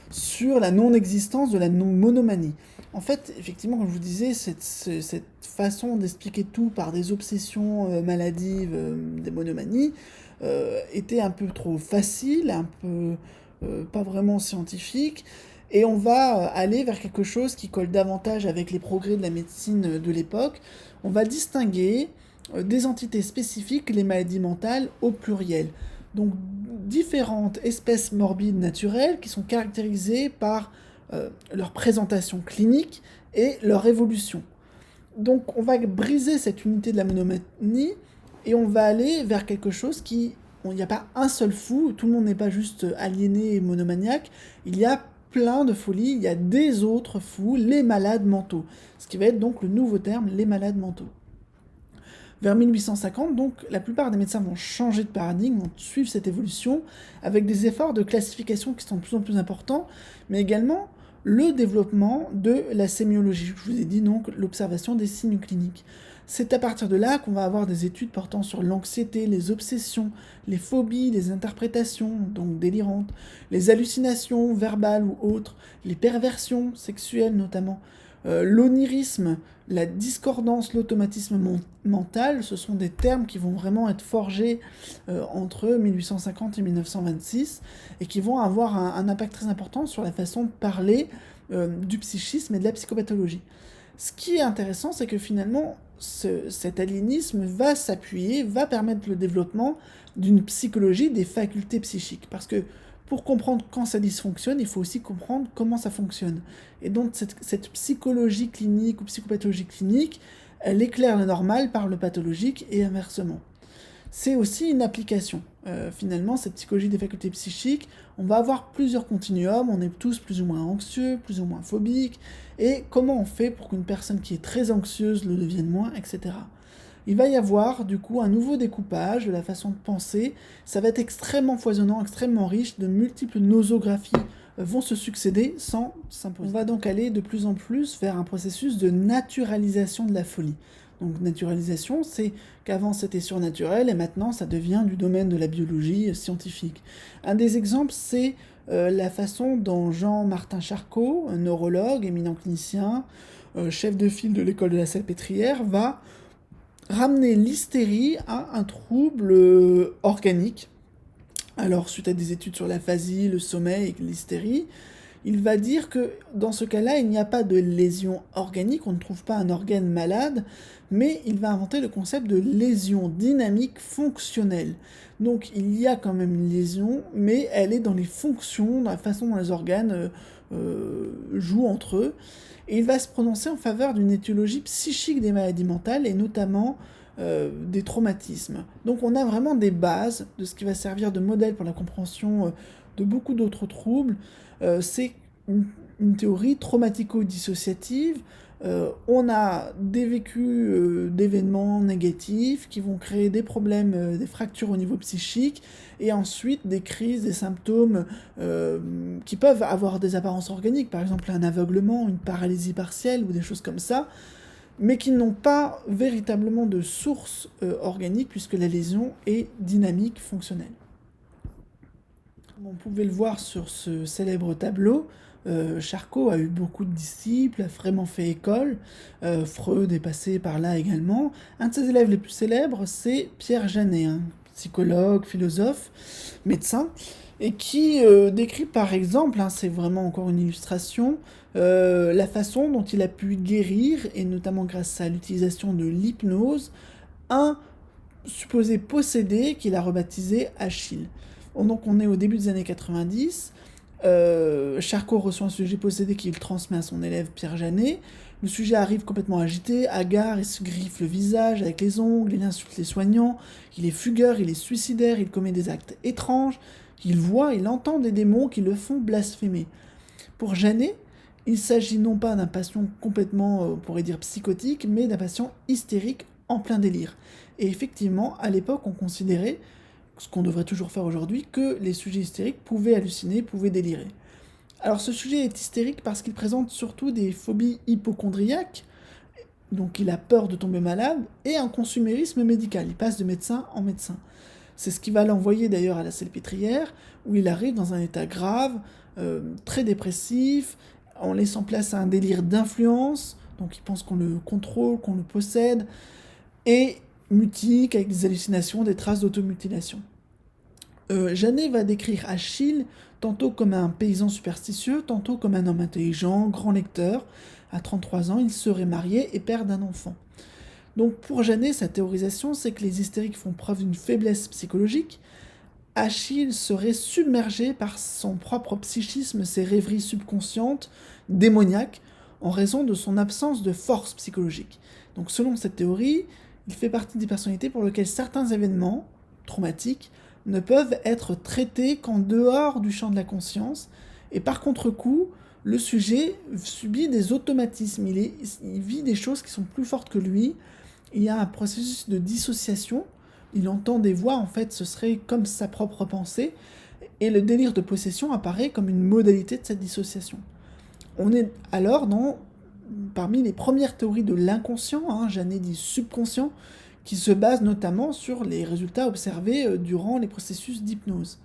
sur la non-existence de la monomanie. En fait, effectivement, comme je vous disais, cette façon d'expliquer tout par des obsessions maladives, des monomanies, était un peu trop facile, un peu pas vraiment scientifique, et on va aller vers quelque chose qui colle davantage avec les progrès de la médecine de l'époque. On va distinguer des entités spécifiques, les maladies mentales au pluriel. Donc différentes espèces morbides naturelles qui sont caractérisées par leur présentation clinique et leur évolution. Donc on va briser cette unité de la monomanie et on va aller vers quelque chose qui... Il n'y a pas un seul fou, tout le monde n'est pas juste aliéné et monomaniaque, il y a plein de folies, il y a des autres fous, les malades mentaux. Ce qui va être donc le nouveau terme, les malades mentaux. Vers 1850, donc, la plupart des médecins vont changer de paradigme, vont suivre cette évolution, avec des efforts de classification qui sont de plus en plus importants, mais également le développement de la sémiologie. Je vous ai dit donc l'observation des signes cliniques. C'est à partir de là qu'on va avoir des études portant sur l'anxiété, les obsessions, les phobies, les interprétations, donc délirantes, les hallucinations verbales ou autres, les perversions sexuelles notamment, l'onirisme, la discordance, l'automatisme mental, ce sont des termes qui vont vraiment être forgés entre 1850 et 1926 et qui vont avoir un impact très important sur la façon de parler du psychisme et de la psychopathologie. Ce qui est intéressant, c'est que finalement, cet aliénisme va s'appuyer, va permettre le développement d'une psychologie des facultés psychiques. Parce que pour comprendre quand ça dysfonctionne, il faut aussi comprendre comment ça fonctionne. Et donc cette psychologie clinique ou psychopathologie clinique, elle éclaire le normal par le pathologique et inversement. C'est aussi une application. Finalement, cette psychologie des facultés psychiques, on va avoir plusieurs continuums, on est tous plus ou moins anxieux, plus ou moins phobiques, et comment on fait pour qu'une personne qui est très anxieuse le devienne moins, etc. Il va y avoir du coup un nouveau découpage de la façon de penser, ça va être extrêmement foisonnant, extrêmement riche, de multiples nosographies vont se succéder sans s'imposer. On va donc aller de plus en plus vers un processus de naturalisation de la folie. Donc naturalisation, c'est qu'avant c'était surnaturel et maintenant ça devient du domaine de la biologie scientifique. Un des exemples, c'est la façon dont Jean-Martin Charcot, un neurologue, éminent clinicien, chef de file de l'école de la Salpêtrière, va ramener l'hystérie à un trouble organique. Alors, suite à des études sur l'aphasie, le sommeil et l'hystérie, il va dire que dans ce cas-là, il n'y a pas de lésion organique, on ne trouve pas un organe malade, mais il va inventer le concept de lésion dynamique fonctionnelle. Donc il y a quand même une lésion, mais elle est dans les fonctions, dans la façon dont les organes jouent entre eux. Et il va se prononcer en faveur d'une étiologie psychique des maladies mentales, et notamment des traumatismes. Donc on a vraiment des bases de ce qui va servir de modèle pour la compréhension de beaucoup d'autres troubles. C'est une théorie traumatico-dissociative. On a des vécus d'événements négatifs qui vont créer des problèmes, des fractures au niveau psychique, et ensuite des crises, des symptômes qui peuvent avoir des apparences organiques, par exemple un aveuglement, une paralysie partielle ou des choses comme ça, mais qui n'ont pas véritablement de source organique puisque la lésion est dynamique, fonctionnelle. Comme on pouvait le voir sur ce célèbre tableau, Charcot a eu beaucoup de disciples, a vraiment fait école, Freud est passé par là également. Un de ses élèves les plus célèbres, c'est Pierre Janet, psychologue, philosophe, médecin, et qui décrit par exemple, c'est vraiment encore une illustration, la façon dont il a pu guérir, et notamment grâce à l'utilisation de l'hypnose, un supposé possédé qu'il a rebaptisé Achille. Donc on est au début des années 90, Charcot reçoit un sujet possédé qu'il transmet à son élève Pierre Janet. Le sujet arrive complètement agité, hagard, il se griffe le visage avec les ongles, il insulte les soignants, il est fugueur, il est suicidaire, il commet des actes étranges, il voit, il entend des démons qui le font blasphémer. Pour Janet, il s'agit non pas d'un patient complètement, on pourrait dire psychotique, mais d'un patient hystérique en plein délire. Et effectivement, à l'époque, on considérait, ce qu'on devrait toujours faire aujourd'hui, que les sujets hystériques pouvaient halluciner, pouvaient délirer. Alors ce sujet est hystérique parce qu'il présente surtout des phobies hypocondriaques, donc il a peur de tomber malade, et un consumérisme médical, il passe de médecin en médecin. C'est ce qui va l'envoyer d'ailleurs à la Salpêtrière, où il arrive dans un état grave, très dépressif, en laissant place à un délire d'influence, donc il pense qu'on le contrôle, qu'on le possède, et mutique, avec des hallucinations, des traces d'automutilation. Janet va décrire Achille tantôt comme un paysan superstitieux, tantôt comme un homme intelligent, grand lecteur. À 33 ans, il serait marié et père d'un enfant. Donc pour Janet, sa théorisation, c'est que les hystériques font preuve d'une faiblesse psychologique. Achille serait submergé par son propre psychisme, ses rêveries subconscientes, démoniaques, en raison de son absence de force psychologique. Donc selon cette théorie, il fait partie des personnalités pour lesquelles certains événements traumatiques ne peuvent être traités qu'en dehors du champ de la conscience, et par contre-coup, le sujet subit des automatismes, il vit des choses qui sont plus fortes que lui, il y a un processus de dissociation. Il entend des voix, en fait, ce serait comme sa propre pensée, et le délire de possession apparaît comme une modalité de cette dissociation. On est alors parmi les premières théories de l'inconscient, Janet dit subconscient, qui se basent notamment sur les résultats observés durant les processus d'hypnose.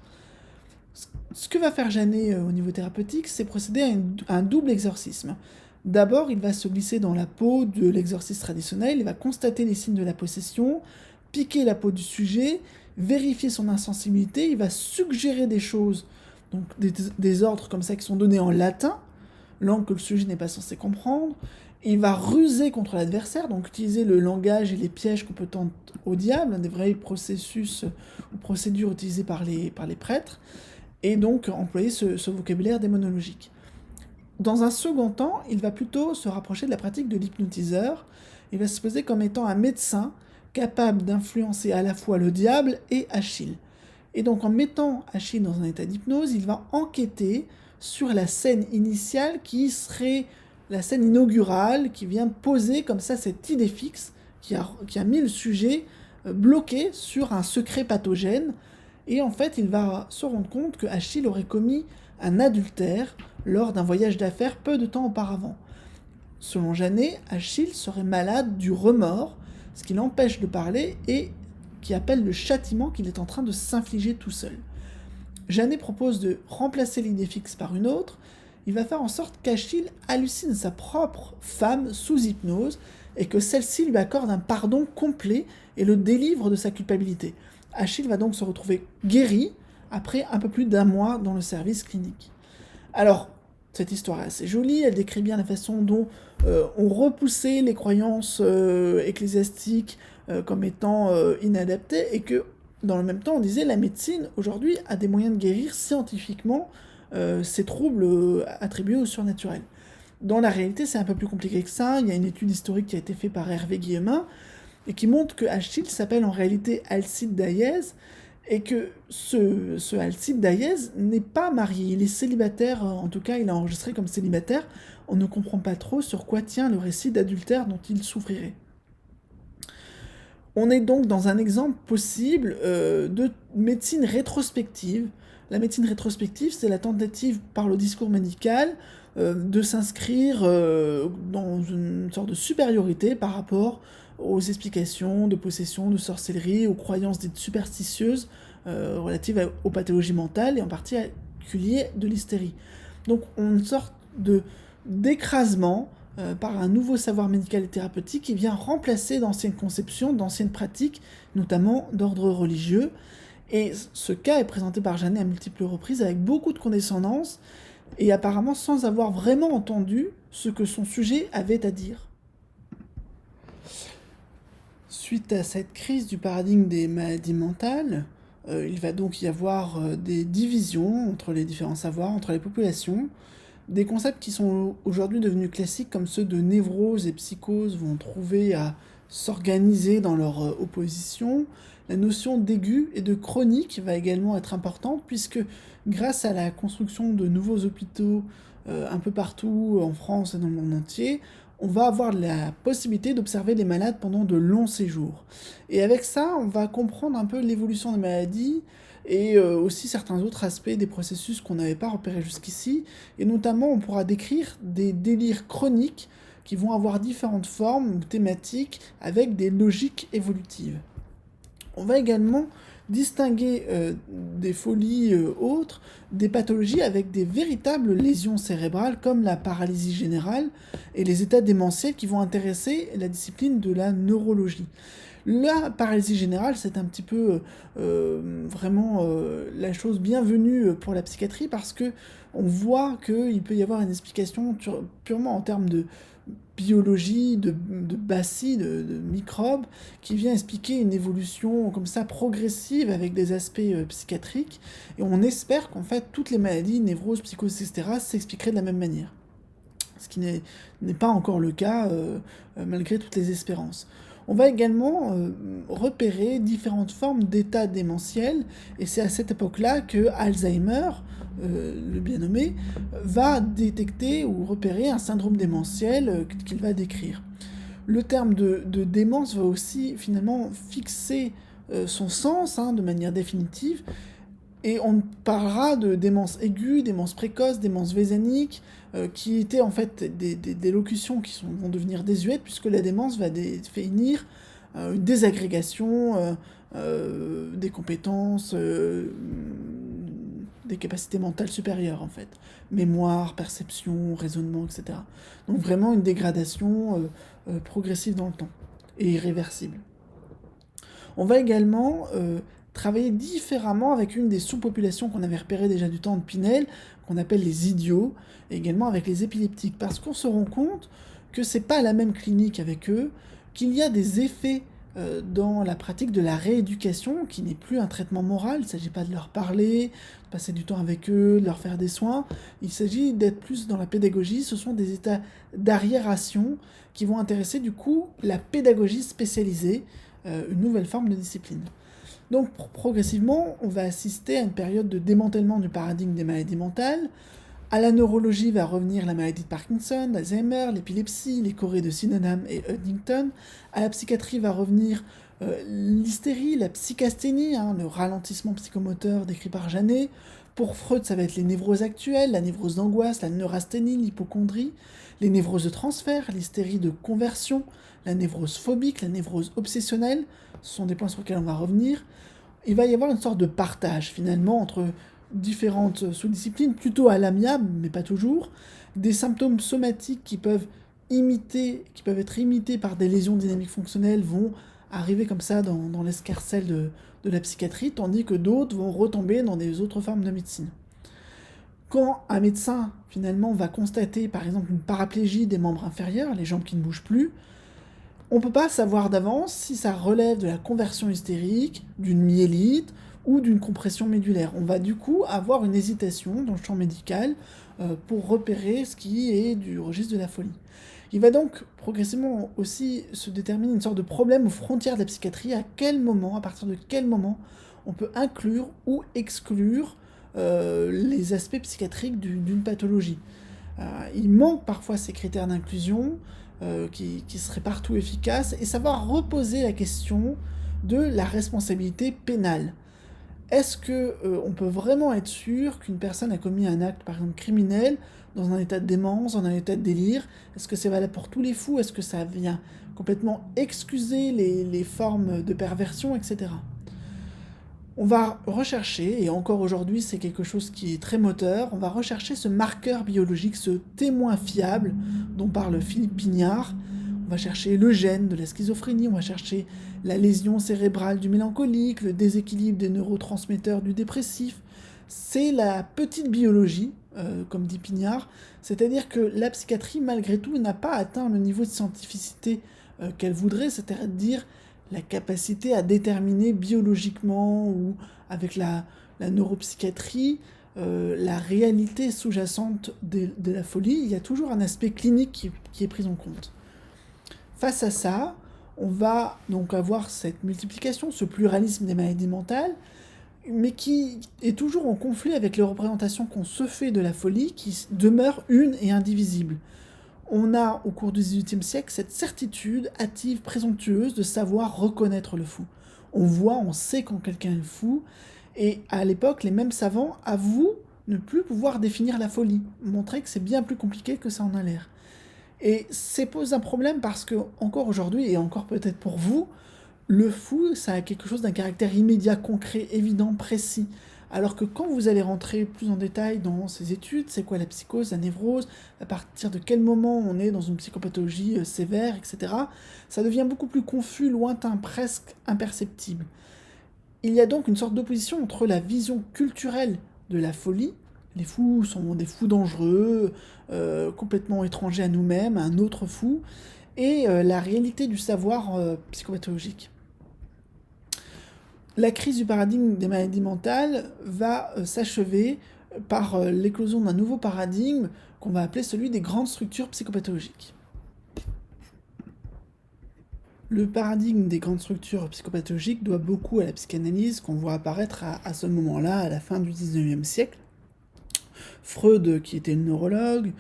Ce que va faire Janet au niveau thérapeutique, c'est procéder à un double exorcisme. D'abord, il va se glisser dans la peau de l'exorciste traditionnel, il va constater les signes de la possession, piquer la peau du sujet, vérifier son insensibilité, il va suggérer des choses, donc des ordres comme ça qui sont donnés en latin, langue que le sujet n'est pas censé comprendre. Il va ruser contre l'adversaire, donc utiliser le langage et les pièges qu'on peut tendre au diable, des vrais processus ou procédures utilisées par les prêtres, et donc employer ce vocabulaire démonologique. Dans un second temps, il va plutôt se rapprocher de la pratique de l'hypnotiseur. Il va se poser comme étant un médecin capable d'influencer à la fois le diable et Achille. Et donc en mettant Achille dans un état d'hypnose, il va enquêter sur la scène initiale qui serait la scène inaugurale, qui vient poser comme ça cette idée fixe, qui a mis le sujet bloqué sur un secret pathogène. Et en fait, il va se rendre compte que Achille aurait commis un adultère lors d'un voyage d'affaires peu de temps auparavant. Selon Janet, Achille serait malade du remords, ce qui l'empêche de parler et qui appelle le châtiment qu'il est en train de s'infliger tout seul. Janet propose de remplacer l'idée fixe par une autre. Il va faire en sorte qu'Achille hallucine sa propre femme sous hypnose et que celle-ci lui accorde un pardon complet et le délivre de sa culpabilité. Achille va donc se retrouver guéri après un peu plus d'1 mois dans le service clinique. Alors, cette histoire est assez jolie, elle décrit bien la façon dont on repoussait les croyances ecclésiastiques comme étant inadaptées, et que, dans le même temps, on disait la médecine, aujourd'hui, a des moyens de guérir scientifiquement ces troubles attribués au surnaturel. Dans la réalité, c'est un peu plus compliqué que ça. Il y a une étude historique qui a été faite par Hervé Guillemin, et qui montre que Achille s'appelle en réalité Alcide d'Aïez, et que ce Alcide d'Aïez n'est pas marié, il est célibataire, en tout cas il a enregistré comme célibataire, on ne comprend pas trop sur quoi tient le récit d'adultère dont il souffrirait. On est donc dans un exemple possible de médecine rétrospective. La médecine rétrospective, c'est la tentative par le discours médical de s'inscrire dans une sorte de supériorité par rapport aux explications de possession, de sorcellerie, aux croyances dites superstitieuses relatives aux pathologies mentales et en particulier de l'hystérie. Donc une sorte d'écrasement par un nouveau savoir médical et thérapeutique qui vient remplacer d'anciennes conceptions, d'anciennes pratiques, notamment d'ordre religieux. Et ce cas est présenté par Janet à multiples reprises avec beaucoup de condescendance et apparemment sans avoir vraiment entendu ce que son sujet avait à dire. Suite à cette crise du paradigme des maladies mentales, il va donc y avoir des divisions entre les différents savoirs, entre les populations. Des concepts qui sont aujourd'hui devenus classiques comme ceux de névrose et psychose vont trouver à s'organiser dans leur opposition. La notion d'aigu et de chronique va également être importante puisque grâce à la construction de nouveaux hôpitaux un peu partout en France et dans le monde entier, on va avoir la possibilité d'observer les malades pendant de longs séjours. Et avec ça, on va comprendre un peu l'évolution des maladies et aussi certains autres aspects des processus qu'on n'avait pas repérés jusqu'ici. Et notamment, on pourra décrire des délires chroniques qui vont avoir différentes formes ou thématiques avec des logiques évolutives. On va également distinguer des folies autres, des pathologies avec des véritables lésions cérébrales comme la paralysie générale et les états démentiels qui vont intéresser la discipline de la neurologie. La paralysie générale, c'est un petit peu vraiment la chose bienvenue pour la psychiatrie parce que on voit qu'il peut y avoir une explication purement en termes de biologie, de bacilles, de microbes, qui vient expliquer une évolution comme ça progressive avec des aspects psychiatriques. Et on espère qu'en fait toutes les maladies, névroses, psychoses, etc. s'expliqueraient de la même manière. Ce qui n'est pas encore le cas malgré toutes les espérances. On va également repérer différentes formes d'états démentiels, et c'est à cette époque-là que Alzheimer, le bien nommé, va détecter ou repérer un syndrome démentiel qu'il va décrire. Le terme de démence va aussi finalement fixer son sens de manière définitive, et on parlera de démence aiguë, démence précoce, démence vésénique, qui étaient en fait des locutions vont devenir désuètes, puisque la démence va définir une désagrégation des compétences, des capacités mentales supérieures en fait. Mémoire, perception, raisonnement, etc. Donc vraiment une dégradation progressive dans le temps et irréversible. On va également travailler différemment avec une des sous-populations qu'on avait repérées déjà du temps de Pinel, qu'on appelle les idiots, et également avec les épileptiques, parce qu'on se rend compte que c'est pas la même clinique avec eux, qu'il y a des effets dans la pratique de la rééducation, qui n'est plus un traitement moral. Il ne s'agit pas de leur parler, de passer du temps avec eux, de leur faire des soins. Il s'agit d'être plus dans la pédagogie. Ce sont des états d'arriération qui vont intéresser du coup la pédagogie spécialisée, une nouvelle forme de discipline. Donc progressivement, on va assister à une période de démantèlement du paradigme des maladies mentales. À la neurologie va revenir la maladie de Parkinson, l'Alzheimer, l'épilepsie, les chorées de Sydenham et Huntington. À la psychiatrie va revenir l'hystérie, la psychasthénie, le ralentissement psychomoteur décrit par Janet. Pour Freud, ça va être les névroses actuelles, la névrose d'angoisse, la neurasthénie, l'hypocondrie, les névroses de transfert, l'hystérie de conversion, la névrose phobique, la névrose obsessionnelle. Ce sont des points sur lesquels on va revenir. Il va y avoir une sorte de partage finalement entre différentes sous-disciplines, plutôt à l'amiable, mais pas toujours, des symptômes somatiques qui peuvent être imités par des lésions dynamiques fonctionnelles vont arriver comme ça dans l'escarcelle de la psychiatrie, tandis que d'autres vont retomber dans des autres formes de médecine. Quand un médecin, finalement, va constater, par exemple, une paraplégie des membres inférieurs, les jambes qui ne bougent plus, on ne peut pas savoir d'avance si ça relève de la conversion hystérique, d'une myélite ou d'une compression médulaire. On va du coup avoir une hésitation dans le champ médical pour repérer ce qui est du registre de la folie. Il va donc progressivement aussi se déterminer une sorte de problème aux frontières de la psychiatrie, à partir de quel moment on peut inclure ou exclure les aspects psychiatriques d'une pathologie. Il manque parfois ces critères d'inclusion qui seraient partout efficaces, et ça va reposer la question de la responsabilité pénale. Est-ce qu'on peut vraiment être sûr qu'une personne a commis un acte, par exemple, criminel, dans un état de démence, dans un état de délire? Est-ce que c'est valable pour tous les fous? Est-ce que ça vient complètement excuser les formes de perversion, etc. On va rechercher, et encore aujourd'hui c'est quelque chose qui est très moteur, on va rechercher ce marqueur biologique, ce témoin fiable dont parle Philippe Pignard. On va chercher le gène de la schizophrénie, on va chercher la lésion cérébrale du mélancolique, le déséquilibre des neurotransmetteurs du dépressif. C'est la petite biologie, comme dit Pignard, c'est-à-dire que la psychiatrie, malgré tout, n'a pas atteint le niveau de scientificité qu'elle voudrait, c'est-à-dire la capacité à déterminer biologiquement ou avec la neuropsychiatrie la réalité sous-jacente de la folie. Il y a toujours un aspect clinique qui est pris en compte. Face à ça, on va donc avoir cette multiplication, ce pluralisme des maladies mentales, mais qui est toujours en conflit avec les représentations qu'on se fait de la folie, qui demeure une et indivisible. On a, au cours du XVIIIe siècle, cette certitude hâtive, présomptueuse de savoir reconnaître le fou. On voit, on sait quand quelqu'un est fou, et à l'époque, les mêmes savants avouent ne plus pouvoir définir la folie, montrer que c'est bien plus compliqué que ça en a l'air. Et ça pose un problème parce que, encore aujourd'hui, et encore peut-être pour vous, le fou, ça a quelque chose d'un caractère immédiat, concret, évident, précis. Alors que quand vous allez rentrer plus en détail dans ces études, c'est quoi la psychose, la névrose, à partir de quel moment on est dans une psychopathologie sévère, etc., ça devient beaucoup plus confus, lointain, presque imperceptible. Il y a donc une sorte d'opposition entre la vision culturelle de la folie, les fous sont des fous dangereux, complètement étrangers à nous-mêmes, un autre fou, et la réalité du savoir psychopathologique. La crise du paradigme des maladies mentales va s'achever par l'éclosion d'un nouveau paradigme qu'on va appeler celui des grandes structures psychopathologiques. Le paradigme des grandes structures psychopathologiques doit beaucoup à la psychanalyse qu'on voit apparaître à ce moment-là, à la fin du XIXe siècle, Freud, qui était neurologue,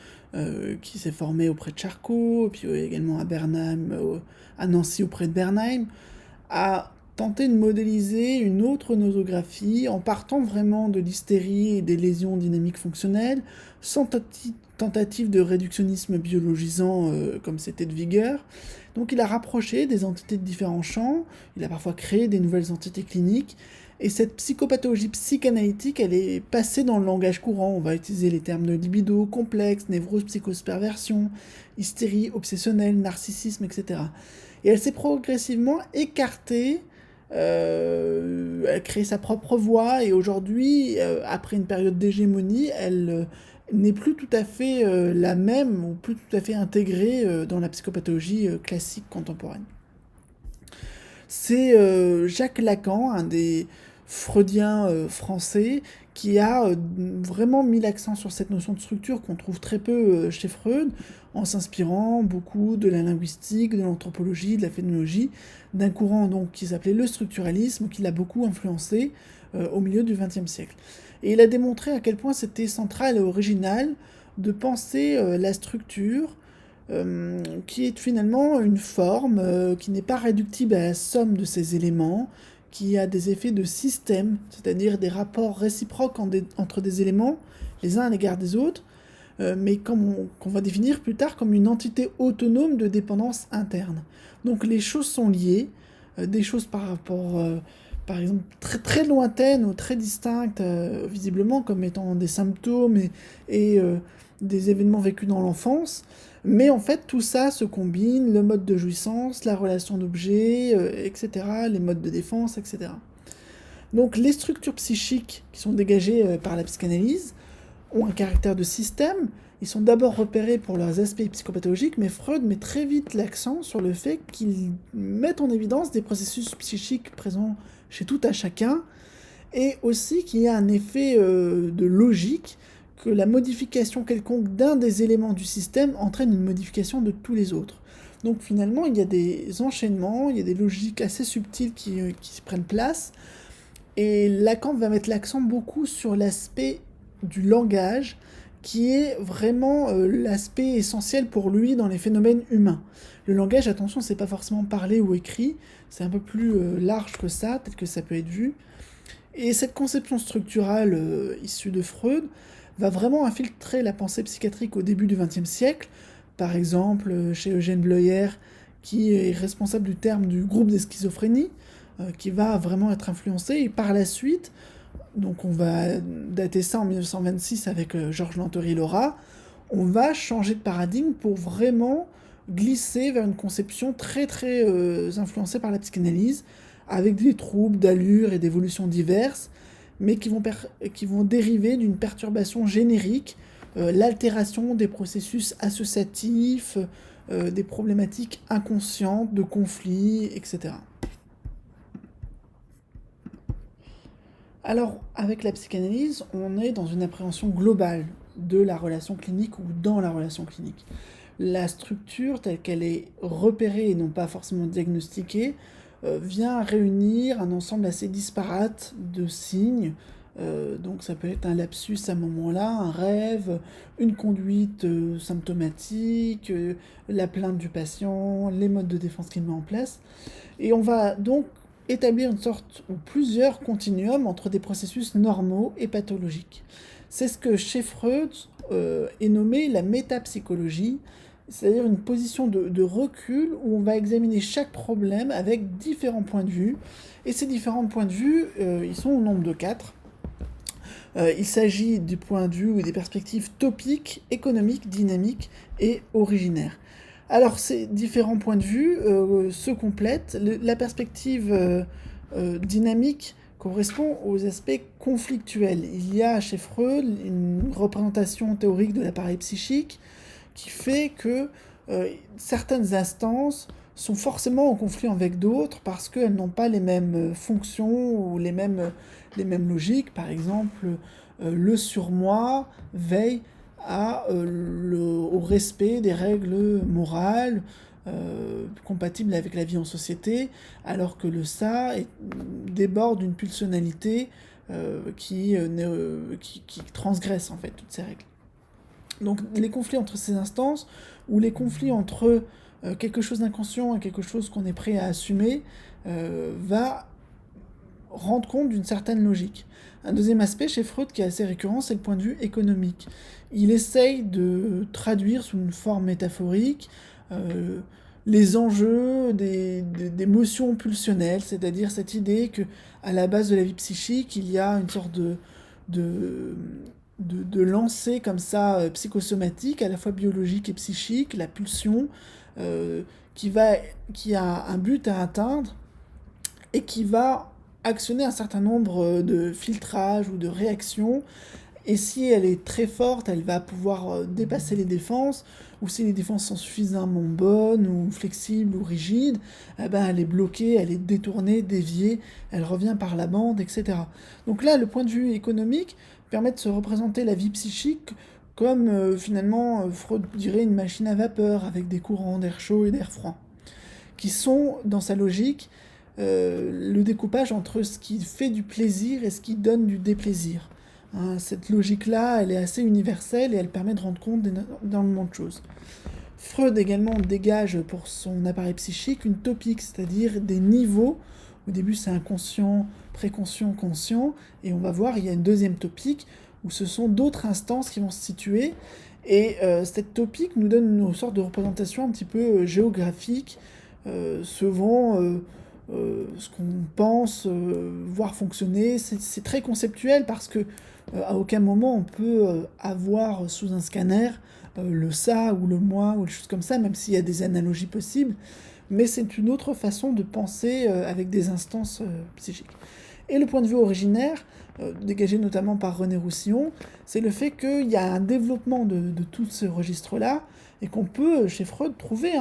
qui s'est formé auprès de Charcot, puis également à Bernheim, à Nancy auprès de Bernheim, a tenté de modéliser une autre nosographie en partant vraiment de l'hystérie et des lésions dynamiques fonctionnelles, sans tentative de réductionnisme biologisant comme c'était de vigueur. Donc il a rapproché des entités de différents champs, il a parfois créé des nouvelles entités cliniques, et cette psychopathologie psychanalytique, elle est passée dans le langage courant. On va utiliser les termes de libido, complexe, névrose, psychose, perversion, hystérie, obsessionnelle, narcissisme, etc. Et elle s'est progressivement écartée, elle a créé sa propre voix, et aujourd'hui, après une période d'hégémonie, elle n'est plus tout à fait la même, ou plus tout à fait intégrée dans la psychopathologie classique contemporaine. C'est Jacques Lacan, un des freudiens français, qui a vraiment mis l'accent sur cette notion de structure qu'on trouve très peu chez Freud, en s'inspirant beaucoup de la linguistique, de l'anthropologie, de la phénoménologie, d'un courant donc qui s'appelait le structuralisme, qui l'a beaucoup influencé au milieu du XXe siècle. Et il a démontré à quel point c'était central et original de penser la structure qui est finalement une forme qui n'est pas réductible à la somme de ses éléments, qui a des effets de système, c'est-à-dire des rapports réciproques entre des éléments, les uns à l'égard des autres, mais qu'on va définir plus tard comme une entité autonome de dépendance interne. Donc les choses sont liées, des choses par rapport, par exemple, très, très lointaines ou très distinctes, visiblement, comme étant des symptômes et des événements vécus dans l'enfance, mais en fait, tout ça se combine, le mode de jouissance, la relation d'objet, etc., les modes de défense, etc. Donc les structures psychiques qui sont dégagées par la psychanalyse ont un caractère de système. Ils sont d'abord repérés pour leurs aspects psychopathologiques, mais Freud met très vite l'accent sur le fait qu'ils mettent en évidence des processus psychiques présents chez tout à chacun, et aussi qu'il y a un effet de logique, que la modification quelconque d'un des éléments du système entraîne une modification de tous les autres. Donc finalement, il y a des enchaînements, il y a des logiques assez subtiles qui prennent place, et Lacan va mettre l'accent beaucoup sur l'aspect du langage, qui est vraiment l'aspect essentiel pour lui dans les phénomènes humains. Le langage, attention, c'est pas forcément parlé ou écrit, c'est un peu plus large que ça, tel que ça peut être vu. Et cette conception structurale issue de Freud va vraiment infiltrer la pensée psychiatrique au début du XXe siècle, par exemple chez Eugène Bleuler, qui est responsable du terme du groupe des schizophrénies, qui va vraiment être influencé, et par la suite, donc on va dater ça en 1926 avec Georges Lanterie-Laura, on va changer de paradigme pour vraiment glisser vers une conception très très influencée par la psychanalyse, avec des troubles d'allure et d'évolution diverses, mais qui vont dériver d'une perturbation générique, l'altération des processus associatifs, des problématiques inconscientes, de conflits, etc. Alors, avec la psychanalyse, on est dans une appréhension globale de la relation clinique ou dans la relation clinique. La structure, telle qu'elle est repérée et non pas forcément diagnostiquée, vient réunir un ensemble assez disparate de signes. Donc ça peut être un lapsus à un moment-là, un rêve, une conduite symptomatique, la plainte du patient, les modes de défense qu'il met en place. Et on va donc établir une sorte ou plusieurs continuums entre des processus normaux et pathologiques. C'est ce que chez Freud est nommé la métapsychologie, c'est-à-dire une position de recul où on va examiner chaque problème avec différents points de vue. Et ces différents points de vue, ils sont au nombre de 4. Il s'agit du point de vue ou des perspectives topiques, économiques, dynamiques et originaires. Alors ces différents points de vue se complètent. La perspective dynamique correspond aux aspects conflictuels. Il y a chez Freud une représentation théorique de l'appareil psychique qui fait que certaines instances sont forcément en conflit avec d'autres parce qu'elles n'ont pas les mêmes fonctions ou les mêmes logiques. Par exemple, le surmoi veille au respect des règles morales compatibles avec la vie en société, alors que le ça déborde d'une pulsionalité qui transgresse en fait toutes ces règles. Donc les conflits entre ces instances, ou les conflits entre quelque chose d'inconscient et quelque chose qu'on est prêt à assumer, va rendre compte d'une certaine logique. Un deuxième aspect chez Freud qui est assez récurrent, c'est le point de vue économique. Il essaye de traduire sous une forme métaphorique les enjeux des motions pulsionnelles, c'est-à-dire cette idée que à la base de la vie psychique, il y a une sorte de, de lancer comme ça psychosomatique, à la fois biologique et psychique, la pulsion, euh, qui a un but à atteindre et qui va actionner un certain nombre de filtrages ou de réactions. Et si elle est très forte, elle va pouvoir dépasser les défenses, ou si les défenses sont suffisamment bonnes, ou flexibles, ou rigides, eh ben elle est bloquée, elle est détournée, déviée, elle revient par la bande, etc. Donc là, le point de vue économique permet de se représenter la vie psychique comme finalement, Freud dirait, une machine à vapeur, avec des courants d'air chaud et d'air froid, qui sont, dans sa logique, le découpage entre ce qui fait du plaisir et ce qui donne du déplaisir. Hein, cette logique-là, elle est assez universelle et elle permet de rendre compte d'énormément de choses. Freud également dégage pour son appareil psychique une topique, c'est-à-dire des niveaux. Au début, c'est inconscient, préconscient, conscient, et on va voir, il y a une deuxième topique où ce sont d'autres instances qui vont se situer. Et cette topique nous donne une sorte de représentation un petit peu géographique, selon ce qu'on pense voir fonctionner. C'est très conceptuel parce que à aucun moment on peut avoir sous un scanner le ça ou le moi ou des choses comme ça, même s'il y a des analogies possibles, mais c'est une autre façon de penser avec des instances psychiques. Et le point de vue originaire, dégagé notamment par René Roussillon, c'est le fait qu'il y a un développement de tout ce registre-là, et qu'on peut, chez Freud, trouver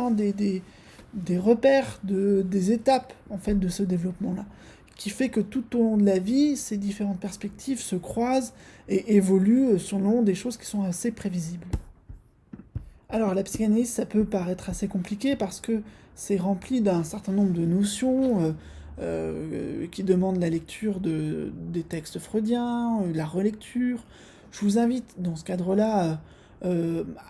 des repères, des étapes en fait, de ce développement-là, qui fait que tout au long de la vie, ces différentes perspectives se croisent et évoluent selon des choses qui sont assez prévisibles. Alors la psychanalyse, ça peut paraître assez compliqué parce que c'est rempli d'un certain nombre de notions qui demandent la lecture des textes freudiens, la relecture. Je vous invite dans ce cadre-là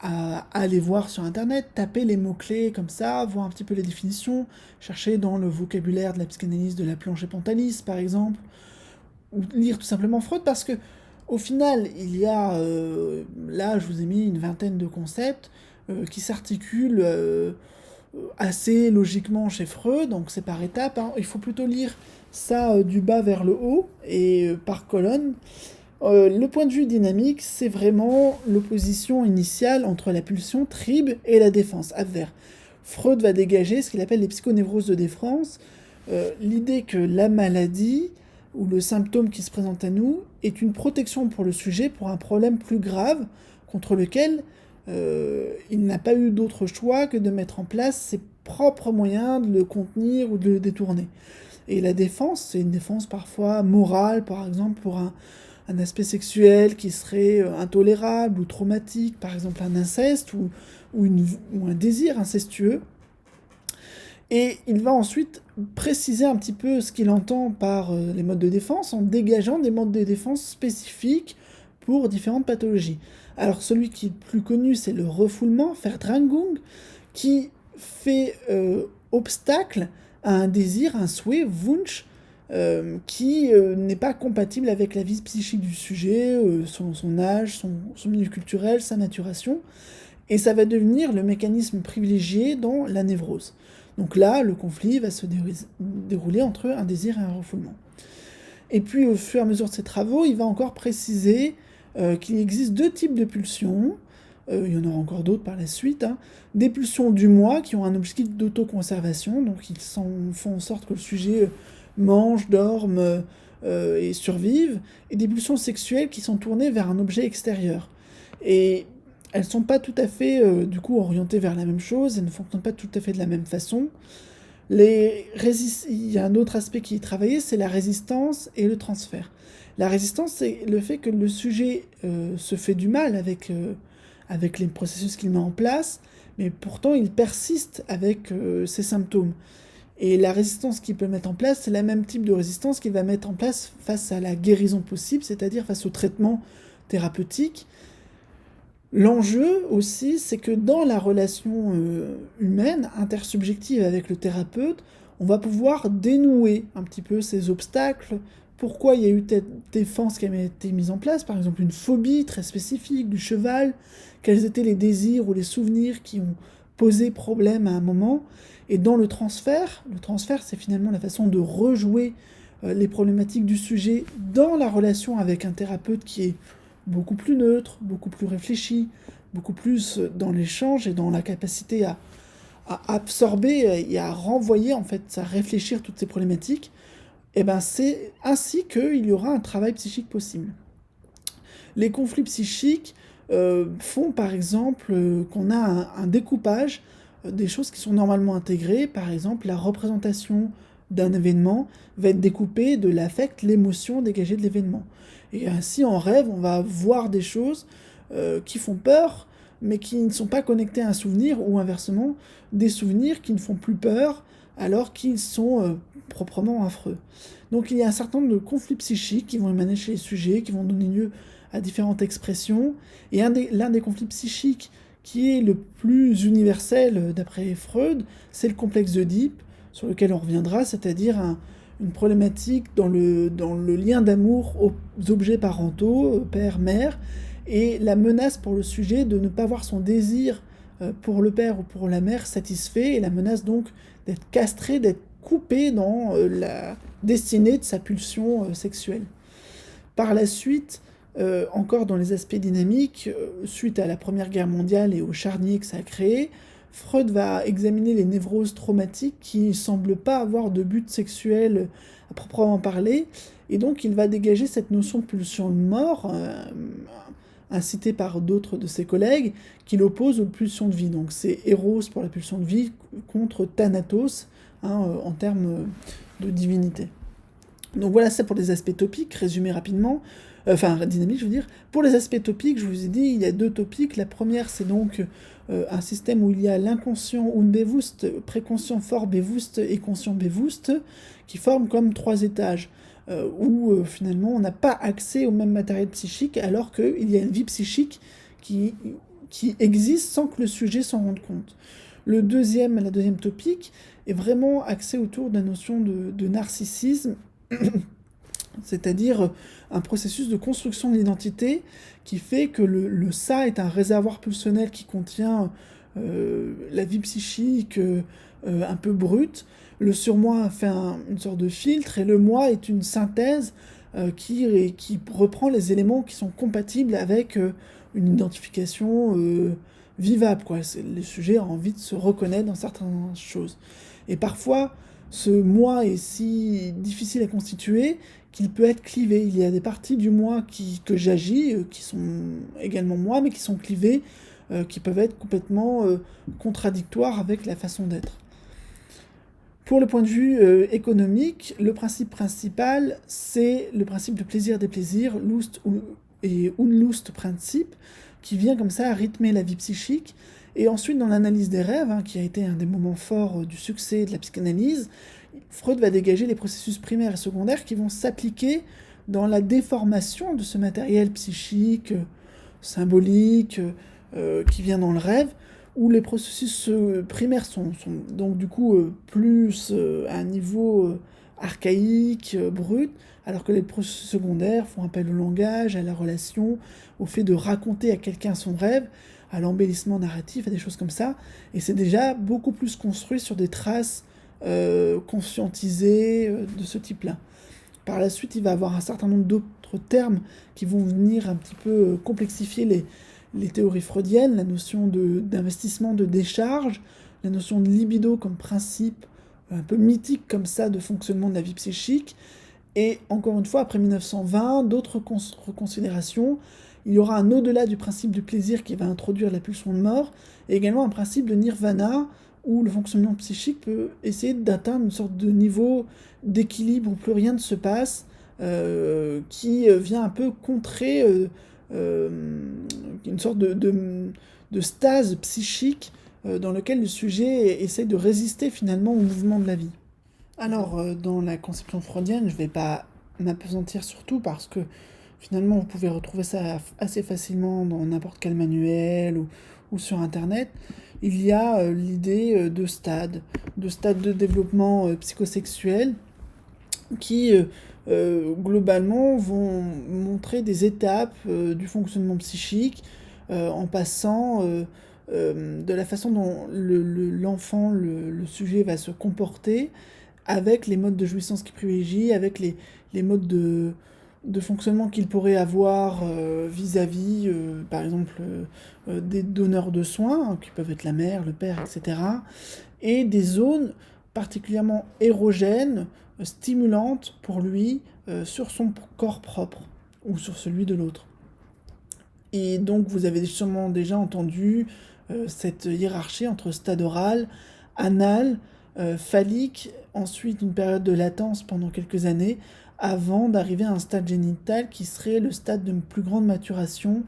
à aller voir sur internet, taper les mots-clés comme ça, voir un petit peu les définitions, chercher dans le vocabulaire de la psychanalyse de Laplanche et Pontalis par exemple, ou lire tout simplement Freud parce que au final, il y a, là je vous ai mis une vingtaine de concepts qui s'articulent assez logiquement chez Freud, donc c'est par étapes. Hein. Il faut plutôt lire ça du bas vers le haut et par colonne. Le point de vue dynamique, c'est vraiment l'opposition initiale entre la pulsion tribe et la défense adverse. Freud va dégager ce qu'il appelle les psychonévroses de défense, l'idée que la maladie ou le symptôme qui se présente à nous est une protection pour le sujet pour un problème plus grave contre lequel il n'a pas eu d'autre choix que de mettre en place ses propres moyens de le contenir ou de le détourner. Et la défense, c'est une défense parfois morale, par exemple pour un aspect sexuel qui serait intolérable ou traumatique, par exemple un inceste ou un désir incestueux. Et il va ensuite préciser un petit peu ce qu'il entend par les modes de défense en dégageant des modes de défense spécifiques pour différentes pathologies. Alors celui qui est le plus connu, c'est le refoulement, Verdrängung, qui fait obstacle à un désir, un souhait, Wunsch, qui n'est pas compatible avec la vie psychique du sujet, son âge, son milieu culturel, sa maturation, et ça va devenir le mécanisme privilégié dans la névrose. Donc là, le conflit va se dérouler entre un désir et un refoulement. Et puis, au fur et à mesure de ses travaux, il va encore préciser qu'il existe deux types de pulsions, il y en aura encore d'autres par la suite, hein. Des pulsions du moi qui ont un objectif d'autoconservation, donc ils font en sorte que le sujet mange, dorme et survive, et des pulsions sexuelles qui sont tournées vers un objet extérieur. Et elles ne sont pas tout à fait du coup orientées vers la même chose, elles ne fonctionnent pas tout à fait de la même façon. Il y a un autre aspect qui est travaillé, c'est la résistance et le transfert. La résistance, c'est le fait que le sujet se fait du mal avec les processus qu'il met en place, mais pourtant il persiste avec ses symptômes. Et la résistance qu'il peut mettre en place, c'est le même type de résistance qu'il va mettre en place face à la guérison possible, c'est-à-dire face au traitement thérapeutique. L'enjeu aussi, c'est que dans la relation humaine, intersubjective avec le thérapeute, on va pouvoir dénouer un petit peu ces obstacles. Pourquoi il y a eu telle défense qui a été mise en place, par exemple une phobie très spécifique du cheval, quels étaient les désirs ou les souvenirs qui ont posé problème à un moment. Et dans le transfert c'est finalement la façon de rejouer les problématiques du sujet dans la relation avec un thérapeute qui est beaucoup plus neutre, beaucoup plus réfléchi, beaucoup plus dans l'échange et dans la capacité à absorber et à renvoyer, en fait, à réfléchir toutes ces problématiques. Et ben c'est ainsi qu'il y aura un travail psychique possible. Les conflits psychiques font par exemple qu'on a un découpage des choses qui sont normalement intégrées. Par exemple, la représentation d'un événement va être découpée de l'affect, l'émotion dégagée de l'événement. Et ainsi, en rêve, on va voir des choses qui font peur, mais qui ne sont pas connectées à un souvenir, ou inversement, des souvenirs qui ne font plus peur, alors qu'ils sont proprement affreux. Donc il y a un certain nombre de conflits psychiques qui vont émaner chez les sujets, qui vont donner lieu à différentes expressions. Et l'un des conflits psychiques qui est le plus universel d'après Freud, c'est le complexe d'Oedipe, sur lequel on reviendra, c'est-à-dire une problématique dans le lien d'amour aux objets parentaux, père, mère, et la menace pour le sujet de ne pas voir son désir pour le père ou pour la mère satisfait, et la menace donc d'être castré, d'être coupé dans la destinée de sa pulsion sexuelle. Par la suite, encore dans les aspects dynamiques, suite à la Première Guerre mondiale et au charnier que ça a créé, Freud va examiner les névroses traumatiques qui ne semblent pas avoir de but sexuel à proprement parler, et donc il va dégager cette notion de pulsion de mort, incitée par d'autres de ses collègues, qu'il oppose aux pulsions de vie. Donc c'est Eros pour la pulsion de vie contre Thanatos, en termes de divinité. Donc voilà, ça pour les aspects topiques, résumé rapidement. Dynamique, je veux dire. Pour les aspects topiques, je vous ai dit, il y a deux topiques. La première, c'est donc un système où il y a l'inconscient Unbewusst, préconscient Vorbewusst et conscient Bewusst, qui forment comme trois étages, où finalement on n'a pas accès au même matériel psychique, alors qu'il y a une vie psychique qui existe sans que le sujet s'en rende compte. La deuxième topique est vraiment axée autour de la notion de narcissisme, c'est-à-dire un processus de construction de l'identité qui fait que le ça est un réservoir pulsionnel qui contient la vie psychique un peu brute, le surmoi fait une sorte de filtre, et le moi est une synthèse qui reprend les éléments qui sont compatibles avec une identification vivable, quoi. Le sujet a envie de se reconnaître dans certaines choses. Et parfois, ce moi est si difficile à constituer qu'il peut être clivé. Il y a des parties du moi que j'agis, qui sont également moi, mais qui sont clivées, qui peuvent être complètement contradictoires avec la façon d'être. Pour le point de vue économique, le principe principal, c'est le principe de plaisir-déplaisir, Lust et Unlust-Prinzip, qui vient comme ça rythmer la vie psychique. Et ensuite, dans l'analyse des rêves, qui a été un des moments forts du succès de la psychanalyse, Freud va dégager les processus primaires et secondaires qui vont s'appliquer dans la déformation de ce matériel psychique, symbolique, qui vient dans le rêve, où les processus primaires sont donc du coup plus à un niveau archaïque, brut, alors que les processus secondaires font appel au langage, à la relation, au fait de raconter à quelqu'un son rêve, à l'embellissement narratif, à des choses comme ça, et c'est déjà beaucoup plus construit sur des traces conscientisées de ce type-là. Par la suite, il va y avoir un certain nombre d'autres termes qui vont venir un petit peu complexifier les théories freudiennes, la notion d'investissement, de décharge, la notion de libido comme principe un peu mythique comme ça de fonctionnement de la vie psychique, et encore une fois, après 1920, d'autres reconsidérations. Il y aura un au-delà du principe du plaisir qui va introduire la pulsion de mort, et également un principe de nirvana, où le fonctionnement psychique peut essayer d'atteindre une sorte de niveau d'équilibre où plus rien ne se passe, qui vient un peu contrer une sorte de stase psychique dans lequel le sujet essaie de résister finalement au mouvement de la vie. Alors, dans la conception freudienne, je vais pas m'appesantir sur tout parce que finalement, vous pouvez retrouver ça assez facilement dans n'importe quel manuel ou sur Internet. Il y a l'idée de stades de développement psychosexuel qui globalement vont montrer des étapes du fonctionnement psychique en passant de la façon dont l'enfant, le sujet va se comporter avec les modes de jouissance qu'il privilégie, avec les modes de fonctionnement qu'il pourrait avoir vis-à-vis, par exemple, des donneurs de soins, hein, qui peuvent être la mère, le père, etc., et des zones particulièrement érogènes, stimulantes pour lui, sur son corps propre, ou sur celui de l'autre. Et donc vous avez sûrement déjà entendu cette hiérarchie entre stade oral, anal, phallique, ensuite une période de latence pendant quelques années, avant d'arriver à un stade génital qui serait le stade de plus grande maturation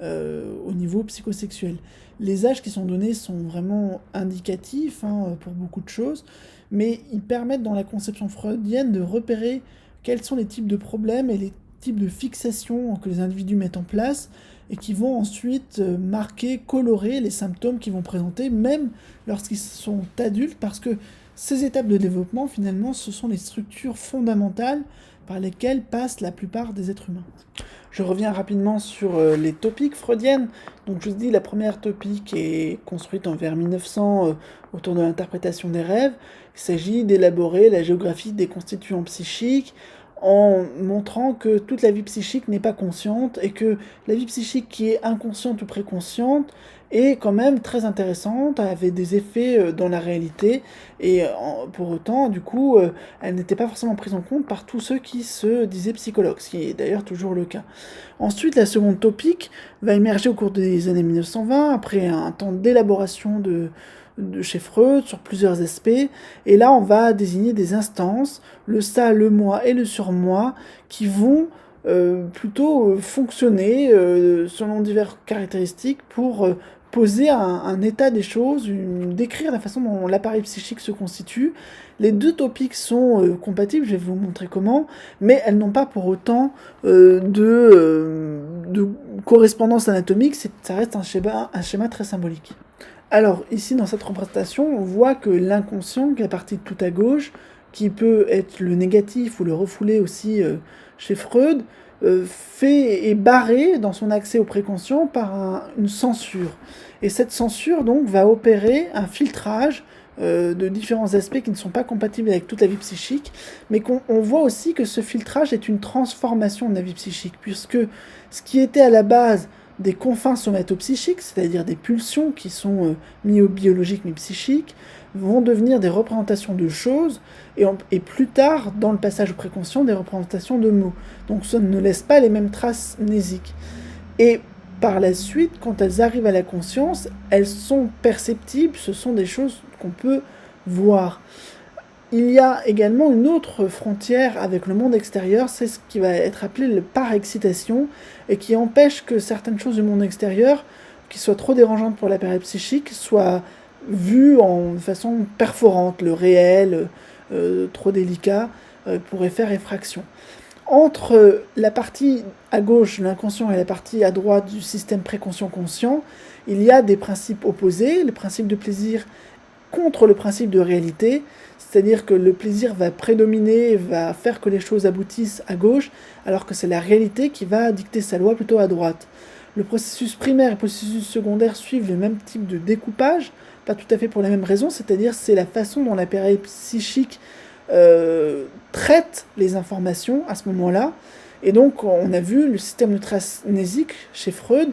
au niveau psychosexuel. Les âges qui sont donnés sont vraiment indicatifs hein, pour beaucoup de choses, mais ils permettent dans la conception freudienne de repérer quels sont les types de problèmes et les types de fixations que les individus mettent en place et qui vont ensuite marquer, colorer les symptômes qu'ils vont présenter, même lorsqu'ils sont adultes, parce que ces étapes de développement, finalement, ce sont les structures fondamentales par lesquelles passent la plupart des êtres humains. Je reviens rapidement sur les topiques freudiennes. Donc je vous dis, la première topique est construite vers 1900 autour de l'interprétation des rêves. Il s'agit d'élaborer la géographie des constituants psychiques, en montrant que toute la vie psychique n'est pas consciente et que la vie psychique qui est inconsciente ou préconsciente est quand même très intéressante, avait des effets dans la réalité et pour autant, du coup, elle n'était pas forcément prise en compte par tous ceux qui se disaient psychologues, ce qui est d'ailleurs toujours le cas. Ensuite, la seconde topique va émerger au cours des années 1920, après un temps d'élaboration de chez Freud sur plusieurs aspects, et là on va désigner des instances, le ça, le moi et le surmoi, qui vont plutôt fonctionner selon diverses caractéristiques pour poser un état des choses, décrire la façon dont l'appareil psychique se constitue. Les deux topiques sont compatibles, je vais vous montrer comment, mais elles n'ont pas pour autant de correspondance anatomique, ça reste un schéma très symbolique. Alors, ici, dans cette représentation, on voit que l'inconscient, qui est la partie tout à gauche, qui peut être le négatif ou le refoulé aussi chez Freud, est barré dans son accès au préconscient par une censure. Et cette censure, donc, va opérer un filtrage de différents aspects qui ne sont pas compatibles avec toute la vie psychique, mais on voit aussi que ce filtrage est une transformation de la vie psychique, puisque ce qui était à la base des confins somatopsychiques, c'est-à-dire des pulsions qui sont mi-biologiques, mi-psychiques, vont devenir des représentations de choses, et plus tard, dans le passage au préconscient, des représentations de mots. Donc ça ne laisse pas les mêmes traces mnésiques. Et par la suite, quand elles arrivent à la conscience, elles sont perceptibles, ce sont des choses qu'on peut voir. Il y a également une autre frontière avec le monde extérieur, c'est ce qui va être appelé le par-excitation, et qui empêche que certaines choses du monde extérieur, qui soient trop dérangeantes pour l'appareil psychique, soient vues en façon perforante. Le réel, trop délicat, pourrait faire effraction. Entre la partie à gauche de l'inconscient et la partie à droite du système préconscient-conscient, il y a des principes opposés, le principe de plaisir contre le principe de réalité, c'est-à-dire que le plaisir va prédominer, va faire que les choses aboutissent à gauche, alors que c'est la réalité qui va dicter sa loi plutôt à droite. Le processus primaire et le processus secondaire suivent le même type de découpage, pas tout à fait pour la même raison, c'est-à-dire c'est la façon dont l'appareil psychique traite les informations à ce moment-là. Et donc on a vu le système de traces mnésiques chez Freud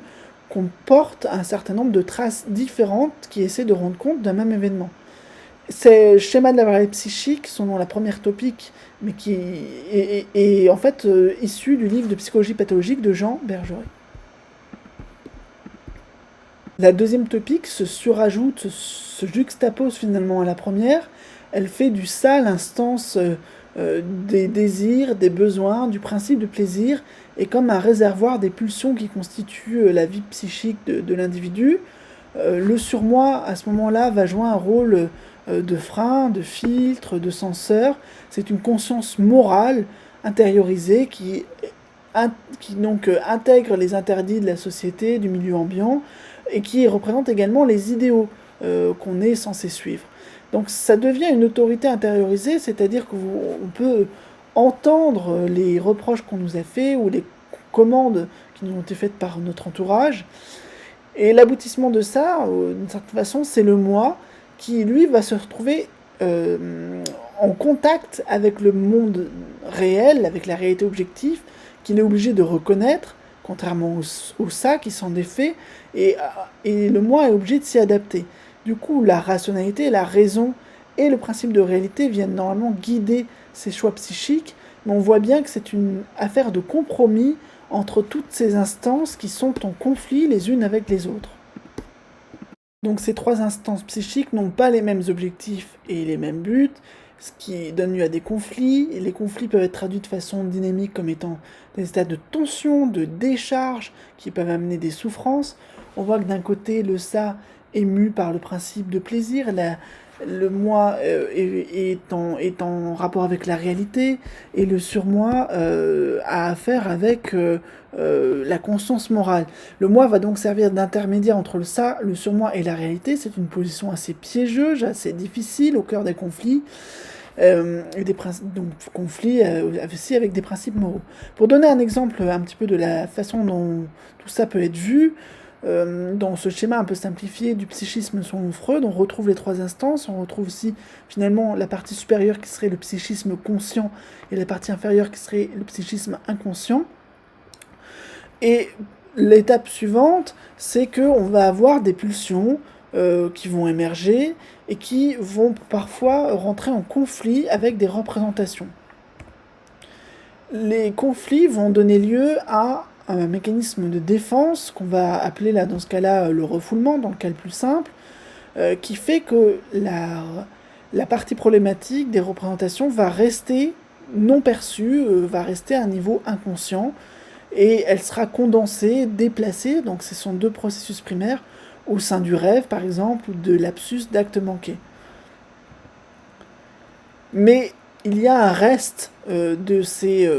comporte un certain nombre de traces différentes qui essaient de rendre compte d'un même événement. Ces schémas de l'appareil psychique sont dans la première topique, mais qui est en fait issu du livre de psychologie pathologique de Jean Bergeret. La deuxième topique se surajoute, se juxtapose finalement à la première. Elle fait du ça l'instance des désirs, des besoins, du principe de plaisir, et comme un réservoir des pulsions qui constituent la vie psychique de l'individu. Le surmoi, à ce moment-là, va jouer un rôle de frein, de filtre, de senseur. C'est une conscience morale intériorisée qui donc intègre les interdits de la société, du milieu ambiant, et qui représente également les idéaux qu'on est censé suivre. Donc ça devient une autorité intériorisée, c'est-à-dire qu'on peut entendre les reproches qu'on nous a faits ou les commandes qui nous ont été faites par notre entourage. Et l'aboutissement de ça, d'une certaine façon, c'est le moi qui, lui, va se retrouver en contact avec le monde réel, avec la réalité objective, qu'il est obligé de reconnaître, contrairement au ça qui s'en défait, et le moi est obligé de s'y adapter. Du coup, la rationalité, la raison et le principe de réalité viennent normalement guider ces choix psychiques, mais on voit bien que c'est une affaire de compromis entre toutes ces instances qui sont en conflit les unes avec les autres. Donc ces trois instances psychiques n'ont pas les mêmes objectifs et les mêmes buts, ce qui donne lieu à des conflits. Et les conflits peuvent être traduits de façon dynamique comme étant des états de tension, de décharge, qui peuvent amener des souffrances. On voit que d'un côté, le ça est mu par le principe de plaisir, le moi est en rapport avec la réalité, et le surmoi a affaire avec la conscience morale. Le moi va donc servir d'intermédiaire entre le ça, le surmoi et la réalité. C'est une position assez piégeuse, assez difficile au cœur des conflits. Et donc conflits aussi avec des principes moraux. Pour donner un exemple un petit peu de la façon dont tout ça peut être vu, dans ce schéma un peu simplifié du psychisme selon Freud, on retrouve les trois instances, on retrouve aussi finalement la partie supérieure qui serait le psychisme conscient et la partie inférieure qui serait le psychisme inconscient. Et l'étape suivante, c'est qu'on va avoir des pulsions qui vont émerger et qui vont parfois rentrer en conflit avec des représentations. Les conflits vont donner lieu à un mécanisme de défense qu'on va appeler là dans ce cas-là le refoulement, dans le cas le plus simple, qui fait que la partie problématique des représentations va rester non perçue, va rester à un niveau inconscient, et elle sera condensée, déplacée, donc ce sont deux processus primaires, au sein du rêve par exemple, ou de lapsus, d'acte manqué. Mais il y a un reste de ces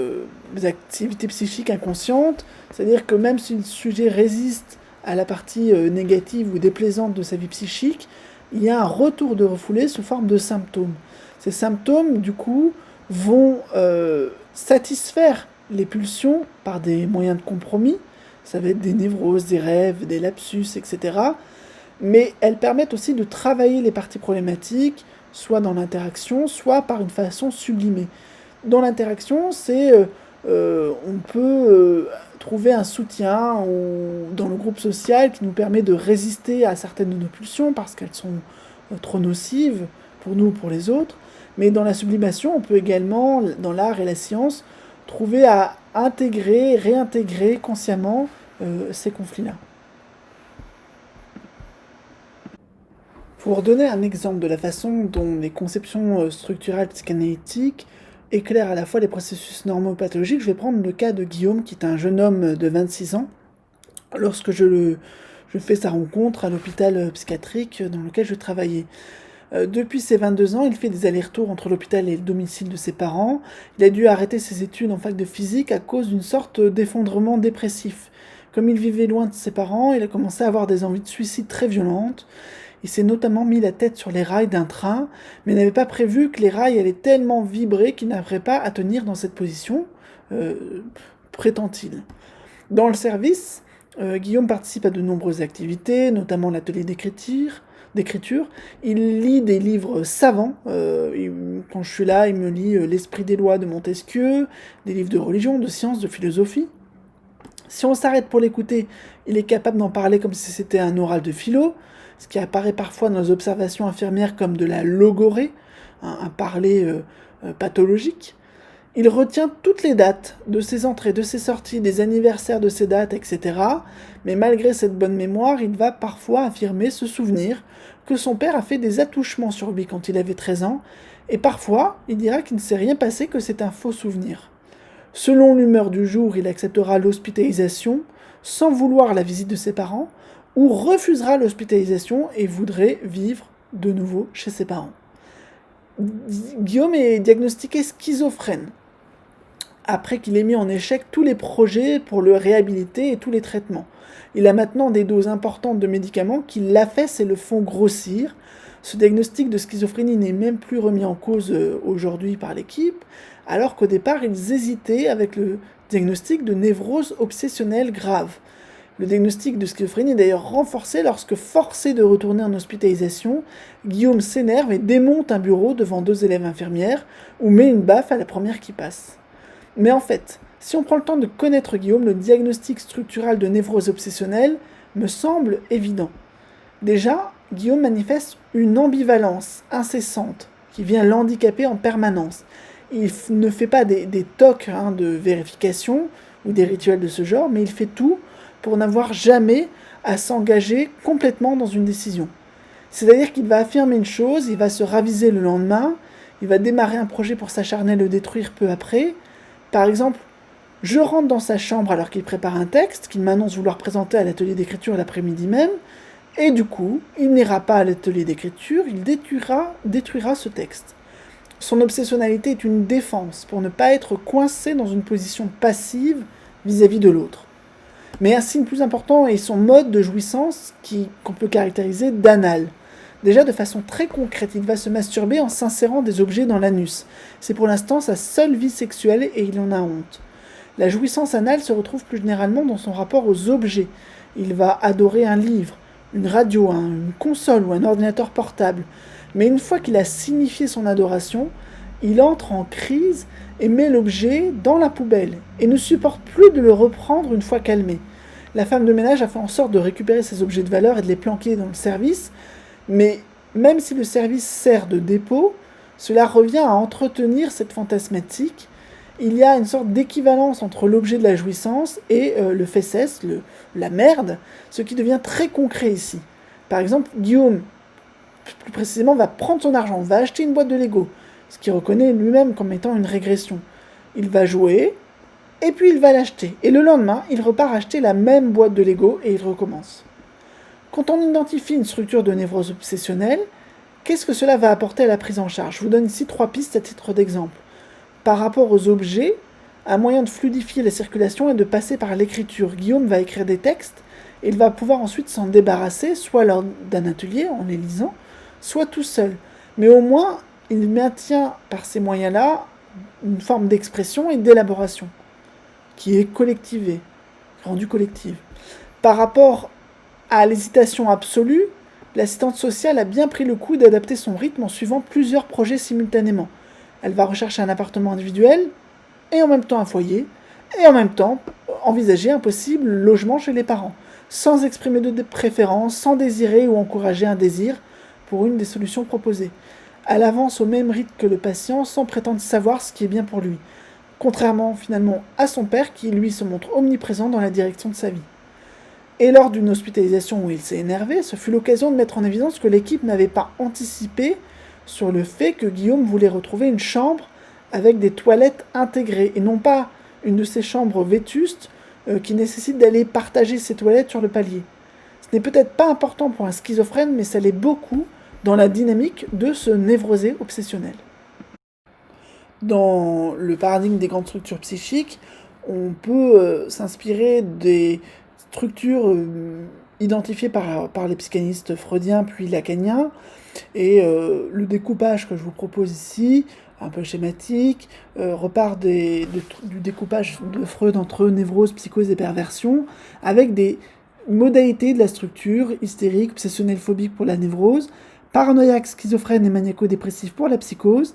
activités psychiques inconscientes, c'est-à-dire que même si le sujet résiste à la partie négative ou déplaisante de sa vie psychique, il y a un retour de refoulé sous forme de symptômes. Ces symptômes, du coup, vont satisfaire les pulsions par des moyens de compromis, ça va être des névroses, des rêves, des lapsus, etc. Mais elles permettent aussi de travailler les parties problématiques, soit dans l'interaction, soit par une façon sublimée. Dans l'interaction, on peut trouver un soutien dans le groupe social qui nous permet de résister à certaines de nos pulsions parce qu'elles sont trop nocives pour nous ou pour les autres. Mais dans la sublimation, on peut également, dans l'art et la science, trouver à intégrer, réintégrer consciemment ces conflits-là. Pour donner un exemple de la façon dont les conceptions structurales psychanalytiques éclairent à la fois les processus normopathologiques, je vais prendre le cas de Guillaume, qui est un jeune homme de 26 ans, lorsque je fais sa rencontre à l'hôpital psychiatrique dans lequel je travaillais. Depuis ses 22 ans, il fait des allers-retours entre l'hôpital et le domicile de ses parents. Il a dû arrêter ses études en fac de physique à cause d'une sorte d'effondrement dépressif. Comme il vivait loin de ses parents, il a commencé à avoir des envies de suicide très violentes. Il s'est notamment mis la tête sur les rails d'un train, mais n'avait pas prévu que les rails allaient tellement vibrer qu'il n'arriverait pas à tenir dans cette position, prétend-il. Dans le service, Guillaume participe à de nombreuses activités, notamment l'atelier d'écriture. Il lit des livres savants. Quand je suis là, il me lit L'Esprit des lois de Montesquieu, des livres de religion, de sciences, de philosophie. Si on s'arrête pour l'écouter, il est capable d'en parler comme si c'était un oral de philo, ce qui apparaît parfois dans les observations infirmières comme de la logorée, un parler pathologique. Il retient toutes les dates de ses entrées, de ses sorties, des anniversaires de ses dates, etc. Mais malgré cette bonne mémoire, il va parfois affirmer se souvenir que son père a fait des attouchements sur lui quand il avait 13 ans, et parfois, il dira qu'il ne s'est rien passé, que c'est un faux souvenir. Selon l'humeur du jour, il acceptera l'hospitalisation sans vouloir la visite de ses parents, ou refusera l'hospitalisation et voudrait vivre de nouveau chez ses parents. Guillaume est diagnostiqué schizophrène, après qu'il ait mis en échec tous les projets pour le réhabiliter et tous les traitements. Il a maintenant des doses importantes de médicaments qui l'affaissent et le font grossir. Ce diagnostic de schizophrénie n'est même plus remis en cause aujourd'hui par l'équipe, alors qu'au départ ils hésitaient avec le diagnostic de névrose obsessionnelle grave. Le diagnostic de schizophrénie est d'ailleurs renforcé lorsque, forcé de retourner en hospitalisation, Guillaume s'énerve et démonte un bureau devant 2 élèves infirmières ou met une baffe à la première qui passe. Mais en fait, si on prend le temps de connaître Guillaume, le diagnostic structural de névrose obsessionnelle me semble évident. Déjà, Guillaume manifeste une ambivalence incessante qui vient l'handicaper en permanence. Il ne fait pas des tocs de vérification ou des rituels de ce genre, mais il fait tout pour n'avoir jamais à s'engager complètement dans une décision. C'est-à-dire qu'il va affirmer une chose, il va se raviser le lendemain, il va démarrer un projet pour s'acharner à le détruire peu après. Par exemple, je rentre dans sa chambre alors qu'il prépare un texte qu'il m'annonce vouloir présenter à l'atelier d'écriture l'après-midi même, et du coup, il n'ira pas à l'atelier d'écriture, il détruira ce texte. Son obsessionnalité est une défense pour ne pas être coincé dans une position passive vis-à-vis de l'autre. Mais un signe plus important est son mode de jouissance qu'on peut caractériser d'anal. Déjà, de façon très concrète, il va se masturber en s'insérant des objets dans l'anus. C'est pour l'instant sa seule vie sexuelle et il en a honte. La jouissance anale se retrouve plus généralement dans son rapport aux objets. Il va adorer un livre, une radio, une console ou un ordinateur portable. Mais une fois qu'il a signifié son adoration, il entre en crise et met l'objet dans la poubelle et ne supporte plus de le reprendre une fois calmé. La femme de ménage a fait en sorte de récupérer ces objets de valeur et de les planquer dans le service, mais même si le service sert de dépôt, cela revient à entretenir cette fantasmatique. Il y a une sorte d'équivalence entre l'objet de la jouissance et le fesses, la merde, ce qui devient très concret ici. Par exemple, Guillaume, plus précisément, va prendre son argent, va acheter une boîte de Lego, ce qu'il reconnaît lui-même comme étant une régression. Il va jouer, et puis il va l'acheter. Et le lendemain, il repart acheter la même boîte de Lego et il recommence. Quand on identifie une structure de névrose obsessionnelle, qu'est-ce que cela va apporter à la prise en charge ? Je vous donne ici 3 pistes à titre d'exemple. Par rapport aux objets, un moyen de fluidifier la circulation est de passer par l'écriture. Guillaume va écrire des textes et il va pouvoir ensuite s'en débarrasser, soit lors d'un atelier, en les lisant, soit tout seul. Mais au moins, il maintient par ces moyens-là une forme d'expression et d'élaboration qui est collectivée, rendue collective. Par rapport à l'hésitation absolue, l'assistante sociale a bien pris le coup d'adapter son rythme en suivant plusieurs projets simultanément. Elle va rechercher un appartement individuel, et en même temps un foyer, et en même temps envisager un possible logement chez les parents, sans exprimer de préférence, sans désirer ou encourager un désir pour une des solutions proposées. Elle avance au même rythme que le patient sans prétendre savoir ce qui est bien pour lui, contrairement finalement à son père qui lui se montre omniprésent dans la direction de sa vie. Et lors d'une hospitalisation où il s'est énervé, ce fut l'occasion de mettre en évidence que l'équipe n'avait pas anticipé sur le fait que Guillaume voulait retrouver une chambre avec des toilettes intégrées, et non pas une de ces chambres vétustes qui nécessitent d'aller partager ses toilettes sur le palier. Ce n'est peut-être pas important pour un schizophrène, mais ça l'est beaucoup dans la dynamique de ce névrosé obsessionnel. Dans le paradigme des grandes structures psychiques, on peut s'inspirer des structures identifiées par les psychanalystes freudiens puis lacaniens, et le découpage que je vous propose ici, un peu schématique, repart du découpage de Freud entre névrose, psychose et perversion, avec des modalités de la structure: hystérique, obsessionnelle, phobique pour la névrose, paranoïaque, schizophrène et maniaco-dépressif pour la psychose.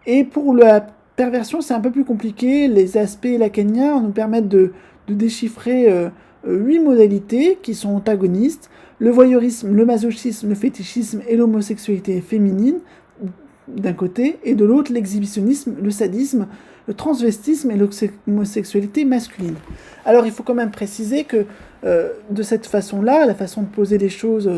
Et pour la perversion, c'est un peu plus compliqué. Les aspects lacaniens nous permettent de déchiffrer 8 modalités qui sont antagonistes: le voyeurisme, le masochisme, le fétichisme et l'homosexualité féminine d'un côté, et de l'autre l'exhibitionnisme, le sadisme, le transvestisme et l'homosexualité masculine. Alors il faut quand même préciser que de cette façon-là, la façon de poser les choses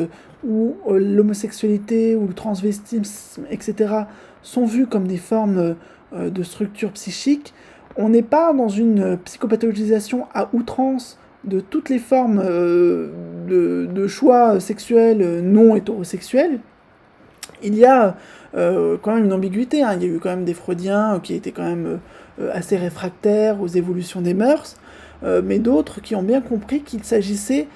où l'homosexualité ou le transvestisme, etc., sont vus comme des formes de structure psychique, on n'est pas dans une psychopathologisation à outrance de toutes les formes de choix sexuels non hétérosexuels, Il y a quand même une ambiguïté, hein. Il y a eu quand même des Freudiens qui étaient quand même assez réfractaires aux évolutions des mœurs, mais d'autres qui ont bien compris qu'il s'agissait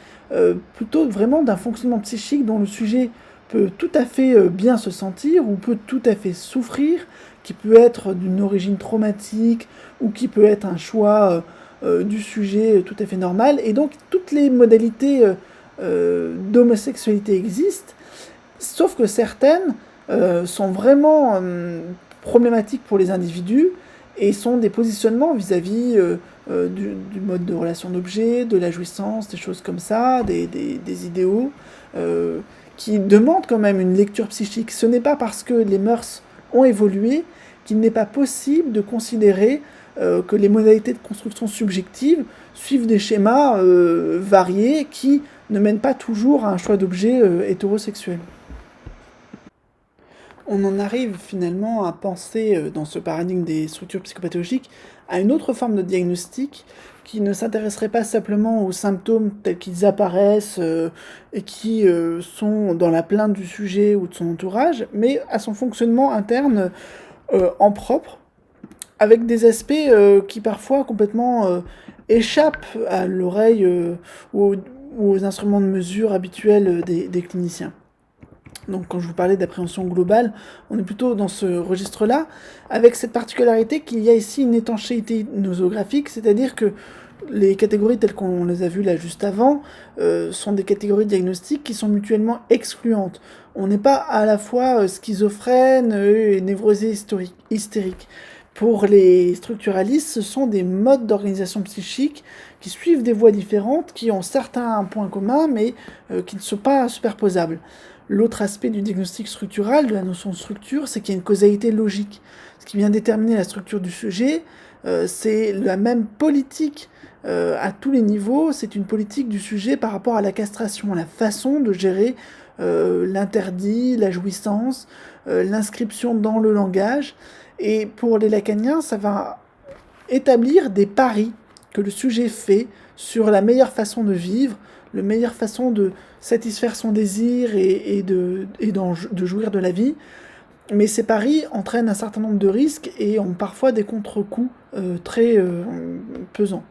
plutôt vraiment d'un fonctionnement psychique dont le sujet peut tout à fait bien se sentir ou peut tout à fait souffrir, qui peut être d'une origine traumatique ou qui peut être un choix du sujet tout à fait normal. Et donc toutes les modalités d'homosexualité existent, sauf que certaines sont vraiment problématiques pour les individus et sont des positionnements vis-à-vis du mode de relation d'objet, de la jouissance, des choses comme ça, des idéaux, qui demandent quand même une lecture psychique. Ce n'est pas parce que les mœurs ont évolué qu'il n'est pas possible de considérer que les modalités de construction subjective suivent des schémas variés qui ne mènent pas toujours à un choix d'objet hétérosexuel. On en arrive finalement à penser, dans ce paradigme des structures psychopathologiques, à une autre forme de diagnostic qui ne s'intéresserait pas simplement aux symptômes tels qu'ils apparaissent et qui sont dans la plainte du sujet ou de son entourage, mais à son fonctionnement interne en propre, avec des aspects qui parfois complètement échappent à l'oreille ou aux instruments de mesure habituels des cliniciens. Donc quand je vous parlais d'appréhension globale, on est plutôt dans ce registre-là, avec cette particularité qu'il y a ici une étanchéité nosographique, c'est-à-dire que les catégories telles qu'on les a vues là juste avant sont des catégories diagnostiques qui sont mutuellement excluantes. On n'est pas à la fois schizophrène et névrosé hystérique. Pour les structuralistes, ce sont des modes d'organisation psychique qui suivent des voies différentes, qui ont certains points communs, mais qui ne sont pas superposables. L'autre aspect du diagnostic structural, de la notion de structure, c'est qu'il y a une causalité logique. Ce qui vient déterminer la structure du sujet, c'est la même politique à tous les niveaux, c'est une politique du sujet par rapport à la castration, la façon de gérer l'interdit, la jouissance, l'inscription dans le langage. Et pour les lacaniens, ça va établir des paris que le sujet fait sur la meilleure façon de vivre, la meilleure façon de satisfaire son désir de jouir de la vie. Mais ces paris entraînent un certain nombre de risques et ont parfois des contre-coups très pesants.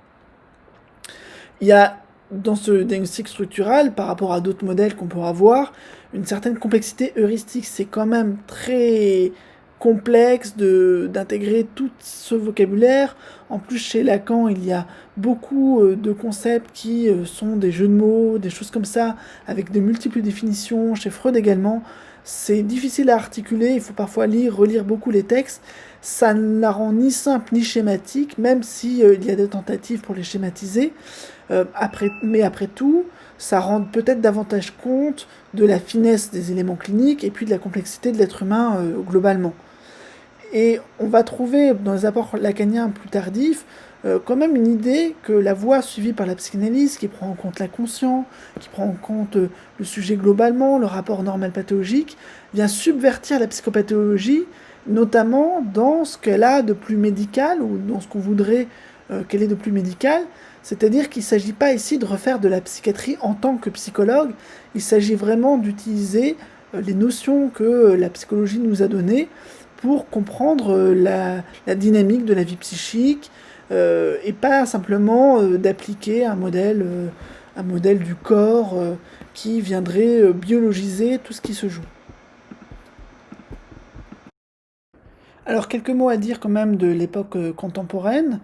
Il y a dans ce diagnostic structural, par rapport à d'autres modèles qu'on pourra voir, une certaine complexité heuristique. C'est quand même très complexe d'intégrer tout ce vocabulaire. En plus, chez Lacan, il y a beaucoup de concepts qui sont des jeux de mots, des choses comme ça, avec de multiples définitions. Chez Freud également, c'est difficile à articuler, il faut parfois lire, relire beaucoup les textes. Ça ne la rend ni simple ni schématique, même si il y a des tentatives pour les schématiser. Mais après tout, ça rend peut-être davantage compte de la finesse des éléments cliniques et puis de la complexité de l'être humain globalement. Et on va trouver dans les apports lacaniens plus tardifs quand même une idée que la voie suivie par la psychanalyse, qui prend en compte l'inconscient, qui prend en compte le sujet globalement, le rapport normal-pathologique, vient subvertir la psychopathologie, notamment dans ce qu'elle a de plus médical, ou dans ce qu'on voudrait qu'elle ait de plus médical, c'est-à-dire qu'il ne s'agit pas ici de refaire de la psychiatrie en tant que psychologue, il s'agit vraiment d'utiliser les notions que la psychologie nous a données pour comprendre la dynamique de la vie psychique, et pas simplement d'appliquer un modèle du corps qui viendrait biologiser tout ce qui se joue. Alors quelques mots à dire quand même de l'époque contemporaine,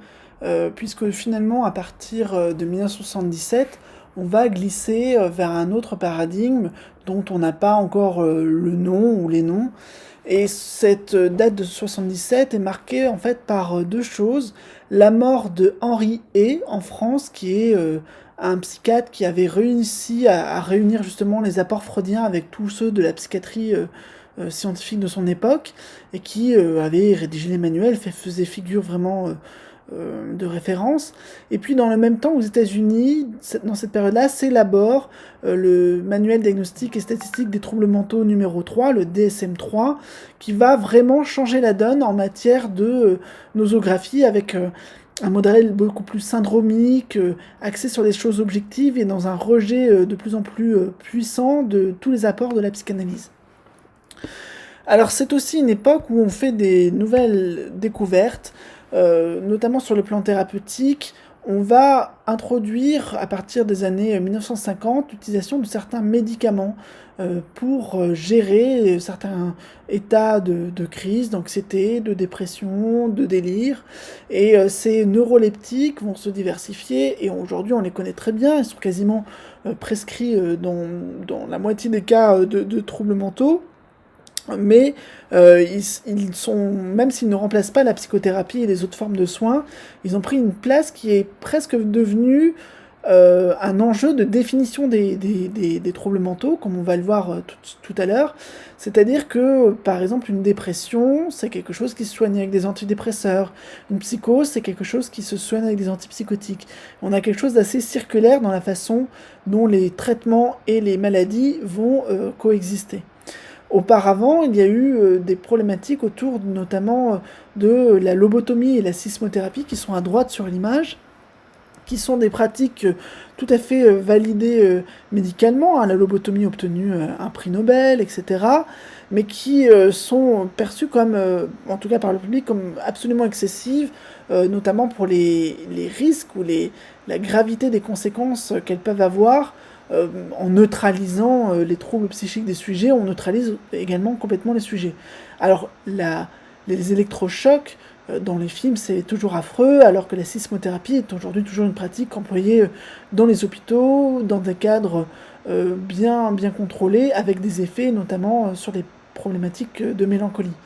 puisque finalement à partir de 1977, on va glisser vers un autre paradigme dont on n'a pas encore le nom ou les noms. Et cette date de 77 est marquée en fait par deux choses. La mort de Henri Hey en France, qui est un psychiatre qui avait réussi à réunir justement les apports freudiens avec tous ceux de la psychiatrie scientifique de son époque, et qui avait rédigé les manuels, faisait figure vraiment de référence. Et puis dans le même temps, aux États-Unis, dans cette période-là, s'élabore le manuel diagnostique et statistique des troubles mentaux numéro 3, le DSM-3, qui va vraiment changer la donne en matière de nosographie avec un modèle beaucoup plus syndromique, axé sur des choses objectives et dans un rejet de plus en plus puissant de tous les apports de la psychanalyse. Alors c'est aussi une époque où on fait des nouvelles découvertes, notamment sur le plan thérapeutique. On va introduire à partir des années 1950 l'utilisation de certains médicaments pour gérer certains états de crise, d'anxiété, de dépression, de délire. Et ces neuroleptiques vont se diversifier et aujourd'hui on les connaît très bien, ils sont quasiment prescrits dans la moitié des cas de troubles mentaux. Mais ils sont, même s'ils ne remplacent pas la psychothérapie et les autres formes de soins, ils ont pris une place qui est presque devenue un enjeu de définition des troubles mentaux, comme on va le voir tout à l'heure. C'est-à-dire que, par exemple, une dépression, c'est quelque chose qui se soigne avec des antidépresseurs. Une psychose, c'est quelque chose qui se soigne avec des antipsychotiques. On a quelque chose d'assez circulaire dans la façon dont les traitements et les maladies vont coexister. Auparavant, il y a eu des problématiques autour notamment de la lobotomie et la sismothérapie qui sont à droite sur l'image, qui sont des pratiques tout à fait validées médicalement. Hein, la lobotomie a obtenu un prix Nobel, etc. Mais qui sont perçues comme, en tout cas par le public, comme absolument excessives, notamment pour les risques ou la gravité des conséquences qu'elles peuvent avoir. En neutralisant les troubles psychiques des sujets, on neutralise également complètement les sujets. Alors, les électrochocs dans les films, c'est toujours affreux, alors que la sismothérapie est aujourd'hui toujours une pratique employée dans les hôpitaux, dans des cadres bien contrôlés, avec des effets notamment sur les problématiques de mélancolie.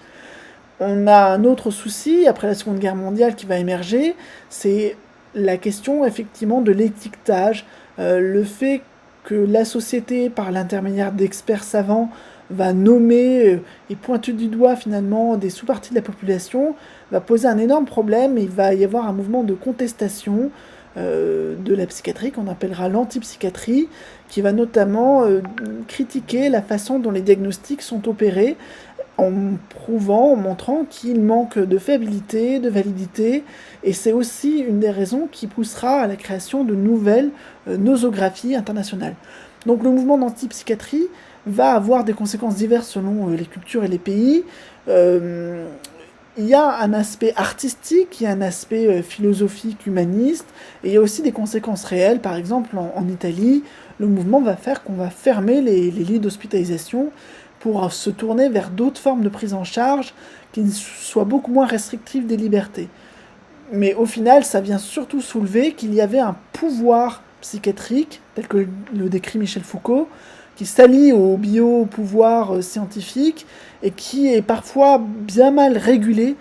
On a un autre souci, après la Seconde Guerre mondiale, qui va émerger, c'est la question effectivement de l'étiquetage, le fait que la société, par l'intermédiaire d'experts savants, va nommer et pointer du doigt finalement des sous-parties de la population, va poser un énorme problème et il va y avoir un mouvement de contestation de la psychiatrie qu'on appellera l'antipsychiatrie, qui va notamment critiquer la façon dont les diagnostics sont opérés, en prouvant, en montrant qu'il manque de fiabilité, de validité, et c'est aussi une des raisons qui poussera à la création de nouvelles nosographies internationales. Donc le mouvement d'antipsychiatrie va avoir des conséquences diverses selon les cultures et les pays. Il y a un aspect artistique, il y a un aspect philosophique, humaniste, et il y a aussi des conséquences réelles. Par exemple, en Italie, le mouvement va faire qu'on va fermer les lits d'hospitalisation pour se tourner vers d'autres formes de prise en charge qui soient beaucoup moins restrictives des libertés. Mais au final, ça vient surtout soulever qu'il y avait un pouvoir psychiatrique, tel que le décrit Michel Foucault, qui s'allie au bio-pouvoir scientifique et qui est parfois bien mal régulé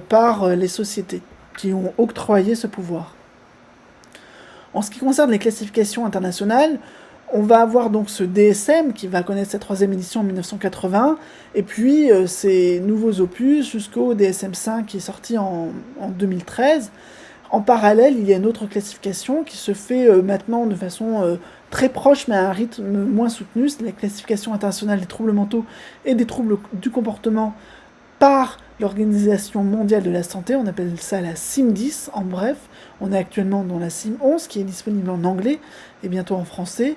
par les sociétés qui ont octroyé ce pouvoir. En ce qui concerne les classifications internationales, on va avoir donc ce DSM qui va connaître sa 3e édition en 1980, et puis ces nouveaux opus jusqu'au DSM-5 qui est sorti en 2013. En parallèle, il y a une autre classification qui se fait maintenant de façon très proche mais à un rythme moins soutenu, c'est la classification internationale des troubles mentaux et des troubles du comportement par l'Organisation mondiale de la santé, on appelle ça la CIM-10 en bref. On est actuellement dans la CIM-11 qui est disponible en anglais et bientôt en français.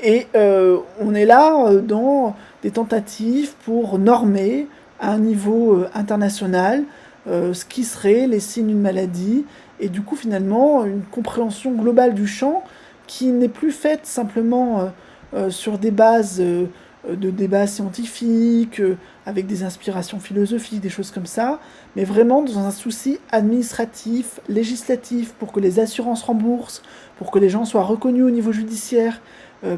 Et on est là dans des tentatives pour normer à un niveau international ce qui serait les signes d'une maladie et du coup finalement une compréhension globale du champ qui n'est plus faite simplement sur des bases de débats scientifiques, avec des inspirations philosophiques, des choses comme ça, mais vraiment dans un souci administratif, législatif, pour que les assurances remboursent, pour que les gens soient reconnus au niveau judiciaire,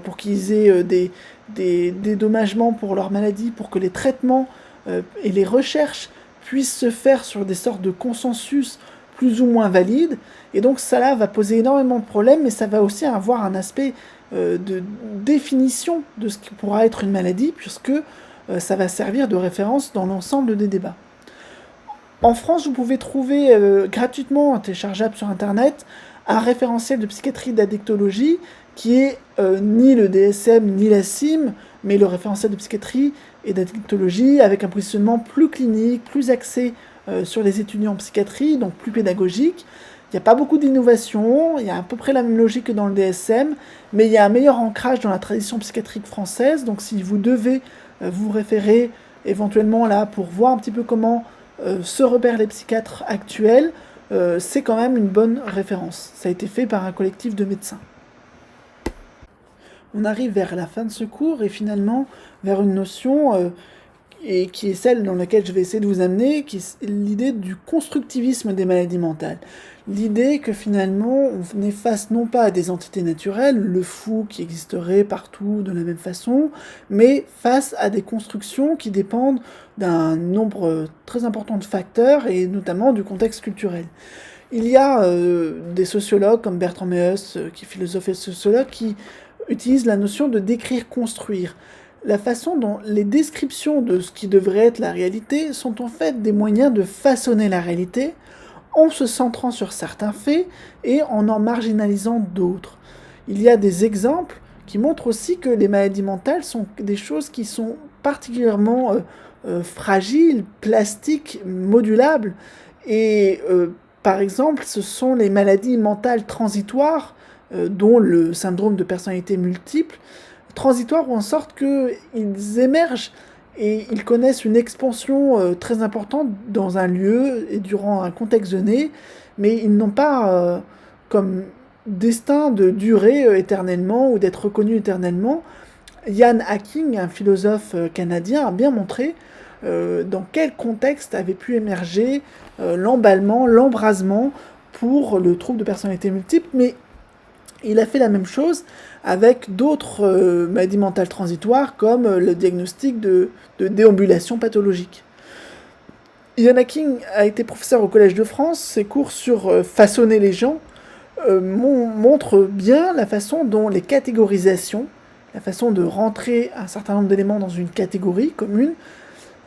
pour qu'ils aient des dédommagements pour leur maladie, pour que les traitements et les recherches puissent se faire sur des sortes de consensus plus ou moins valides. Et donc ça là va poser énormément de problèmes, mais ça va aussi avoir un aspect de définition de ce qui pourra être une maladie, puisque ça va servir de référence dans l'ensemble des débats. En France, vous pouvez trouver gratuitement, téléchargeable sur Internet, un référentiel de psychiatrie d'addictologie qui est ni le DSM ni la CIM, mais le référentiel de psychiatrie et d'addictologie avec un positionnement plus clinique, plus axé sur les étudiants en psychiatrie, donc plus pédagogique. Il n'y a pas beaucoup d'innovation, il y a à peu près la même logique que dans le DSM, mais il y a un meilleur ancrage dans la tradition psychiatrique française, donc si vous devez vous référer éventuellement là pour voir un petit peu comment se repèrent les psychiatres actuels, c'est quand même une bonne référence. Ça a été fait par un collectif de médecins. On arrive vers la fin de ce cours et finalement vers une notion et qui est celle dans laquelle je vais essayer de vous amener, qui est l'idée du constructivisme des maladies mentales. L'idée que finalement on est face non pas à des entités naturelles, le fou qui existerait partout de la même façon, mais face à des constructions qui dépendent d'un nombre très important de facteurs et notamment du contexte culturel. Il y a des sociologues comme Bertrand Meus, qui est philosophe et sociologue, qui utilisent la notion de décrire, construire. La façon dont les descriptions de ce qui devrait être la réalité sont en fait des moyens de façonner la réalité en se centrant sur certains faits et en marginalisant d'autres. Il y a des exemples qui montrent aussi que les maladies mentales sont des choses qui sont particulièrement fragiles, plastiques, modulables. Et par exemple, ce sont les maladies mentales transitoires, dont le syndrome de personnalité multiple, transitoires en sorte qu'ils émergent et ils connaissent une expansion très importante dans un lieu et durant un contexte donné, mais ils n'ont pas comme destin de durer éternellement ou d'être reconnus éternellement. Ian Hacking, un philosophe canadien, a bien montré dans quel contexte avait pu émerger l'emballement, l'embrasement pour le trouble de personnalité multiple, mais il a fait la même chose avec d'autres maladies mentales transitoires comme le diagnostic de déambulation pathologique. Ian Hacking a été professeur au Collège de France. Ses cours sur façonner les gens montrent bien la façon dont les catégorisations, la façon de rentrer un certain nombre d'éléments dans une catégorie commune,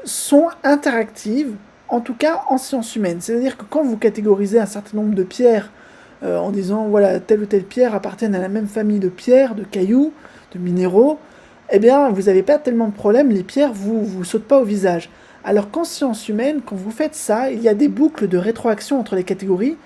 sont interactives, en tout cas en sciences humaines. C'est-à-dire que quand vous catégorisez un certain nombre de pierres en disant voilà, telle ou telle pierre appartiennent à la même famille de pierres, de cailloux, de minéraux, eh bien vous n'avez pas tellement de problème, les pierres vous sautent pas au visage. Alors qu'en sciences humaines, quand vous faites ça, il y a des boucles de rétroaction entre les catégories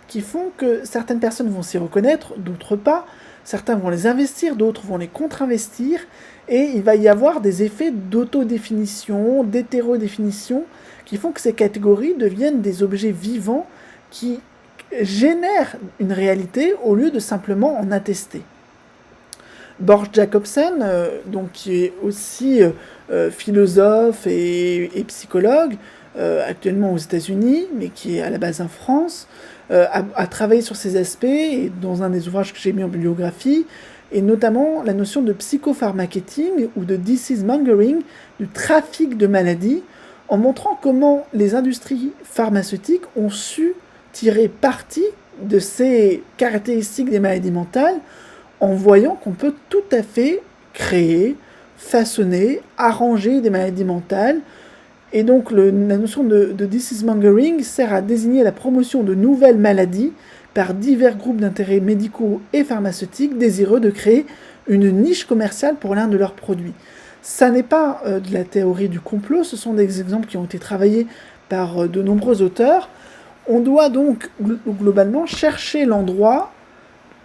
qui font que certaines personnes vont s'y reconnaître, d'autres pas, certains vont les investir, d'autres vont les contre-investir, et il va y avoir des effets d'autodéfinition, d'hétérodéfinition, qui font que ces catégories deviennent des objets vivants qui génère une réalité au lieu de simplement en attester. Bård Jacobsen, donc, qui est aussi philosophe et psychologue, actuellement aux États-Unis, mais qui est à la base en France, a travaillé sur ces aspects et dans un des ouvrages que j'ai mis en bibliographie, et notamment la notion de psychopharmacking ou de disease mongering, du trafic de maladies, en montrant comment les industries pharmaceutiques ont su tirer parti de ces caractéristiques des maladies mentales en voyant qu'on peut tout à fait créer, façonner, arranger des maladies mentales. Et donc la notion de disease mongering sert à désigner la promotion de nouvelles maladies par divers groupes d'intérêts médicaux et pharmaceutiques désireux de créer une niche commerciale pour l'un de leurs produits. Ça n'est pas de la théorie du complot, ce sont des exemples qui ont été travaillés par de nombreux auteurs. On doit donc globalement chercher l'endroit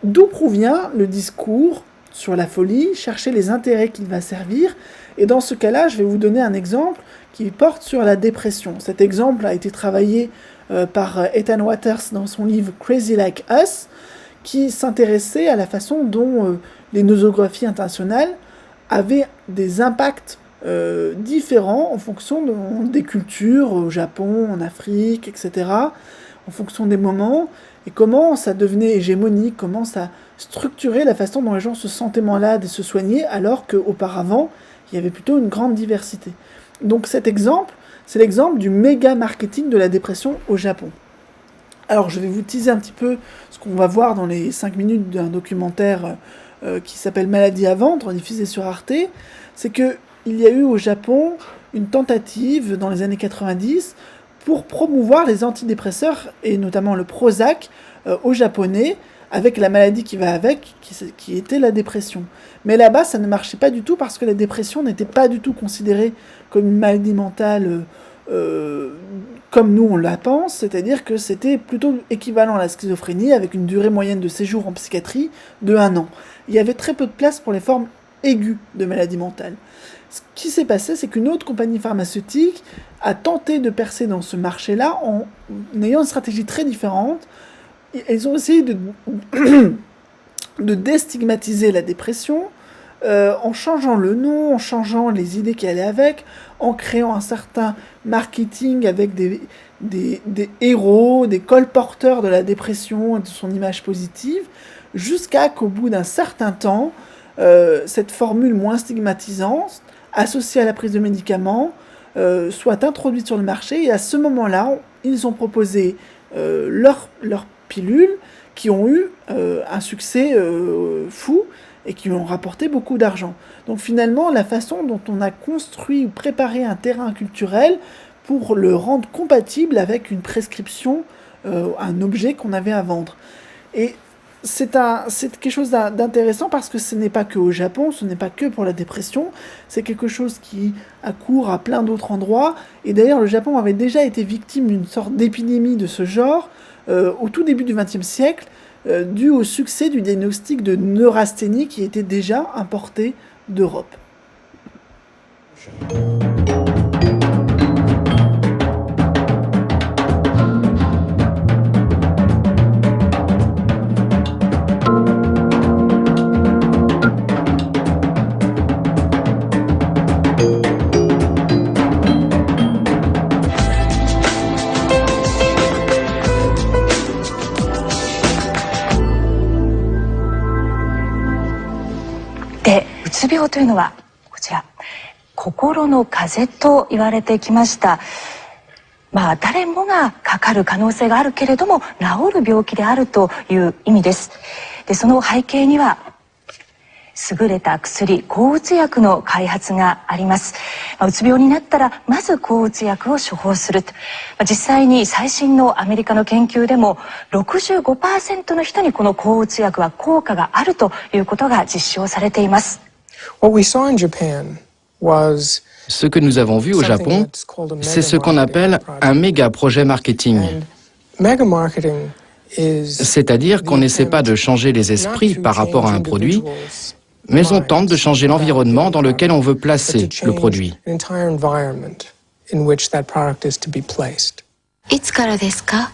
d'où provient le discours sur la folie, chercher les intérêts qu'il va servir. Et dans ce cas-là, je vais vous donner un exemple qui porte sur la dépression. Cet exemple a été travaillé par Ethan Waters dans son livre Crazy Like Us, qui s'intéressait à la façon dont les nosographies internationales avaient des impacts différents en fonction des cultures, au Japon, en Afrique, etc., en fonction des moments, et comment ça devenait hégémonique, comment ça structurait la façon dont les gens se sentaient malades et se soignaient, alors qu'auparavant, il y avait plutôt une grande diversité. Donc cet exemple, c'est l'exemple du méga marketing de la dépression au Japon. Alors je vais vous teaser un petit peu ce qu'on va voir dans les 5 minutes d'un documentaire qui s'appelle Maladie à vendre, diffusé sur Arte. C'est que il y a eu au Japon une tentative dans les années 90 pour promouvoir les antidépresseurs, et notamment le Prozac, aux Japonais, avec la maladie qui va avec, qui était la dépression. Mais là-bas, ça ne marchait pas du tout parce que la dépression n'était pas du tout considérée comme une maladie mentale comme nous on la pense, c'est-à-dire que c'était plutôt équivalent à la schizophrénie avec une durée moyenne de séjour en psychiatrie de 1 an. Il y avait très peu de place pour les formes aiguës de maladie mentale. ce qui s'est passé, c'est qu'une autre compagnie pharmaceutique a tenté de percer dans ce marché-là en ayant une stratégie très différente. Ils ont essayé de déstigmatiser la dépression en changeant le nom, en changeant les idées qui allaient avec, en créant un certain marketing avec des héros, des colporteurs de la dépression et de son image positive, jusqu'à qu'au bout d'un certain temps, cette formule moins stigmatisante, associée à la prise de médicaments, soit introduite sur le marché. Et à ce moment-là, ils ont proposé leurs pilules qui ont eu un succès fou et qui ont rapporté beaucoup d'argent. Donc finalement, la façon dont on a construit ou préparé un terrain culturel pour le rendre compatible avec une prescription, un objet qu'on avait à vendre. Et c'est quelque chose d'intéressant parce que ce n'est pas que au Japon, ce n'est pas que pour la dépression, c'est quelque chose qui accourt à plein d'autres endroits. Et d'ailleurs, le Japon avait déjà été victime d'une sorte d'épidémie de ce genre au tout début du XXe siècle, dû au succès du diagnostic de neurasthénie qui était déjà importé d'Europe.で、うつ病というのはこちら心の風邪と言われてきました。誰もがかかる可能性があるけれども治る病気であるという意味です。で、その背景には優れた薬、抗うつ薬の開発があります。うつ病になったらまず抗うつ薬を処方すると。実際に最新のアメリカの研究でも 65% の人にこの抗うつ薬は効果があるということが実証されています。Ce que nous avons vu au Japon, c'est ce qu'on appelle un méga projet marketing. C'est-à-dire qu'on n'essaie pas de changer les esprits par rapport à un produit, mais on tente de changer l'environnement dans lequel on veut placer le produit. いつからですか？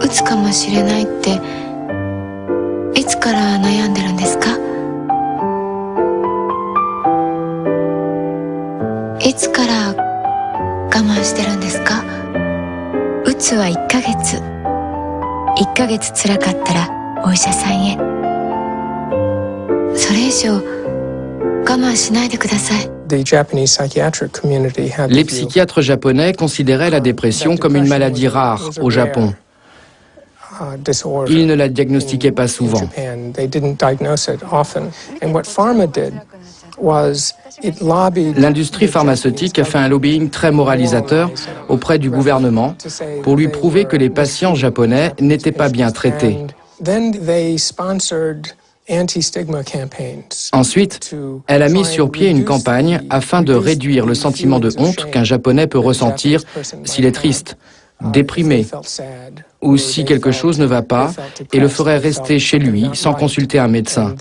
うつかもしれないっていつから悩んでるんですか？いつから我慢してるんですか？うつは1ヶ月。1ヶ月辛かったらお医者さんへ。それ以上我慢しないでください。Les psychiatres japonais considéraient la dépression comme une maladie rare au Japon. Ils ne la diagnostiquaient pas souvent. L'industrie pharmaceutique a fait un lobbying très moralisateur auprès du gouvernement pour lui prouver que les patients japonais n'étaient pas bien traités. Ensuite, elle a mis sur pied une campagne afin de réduire le sentiment de honte qu'un Japonais peut ressentir s'il est triste, déprimé, ou si quelque chose ne va pas et le ferait rester chez lui sans consulter un médecin.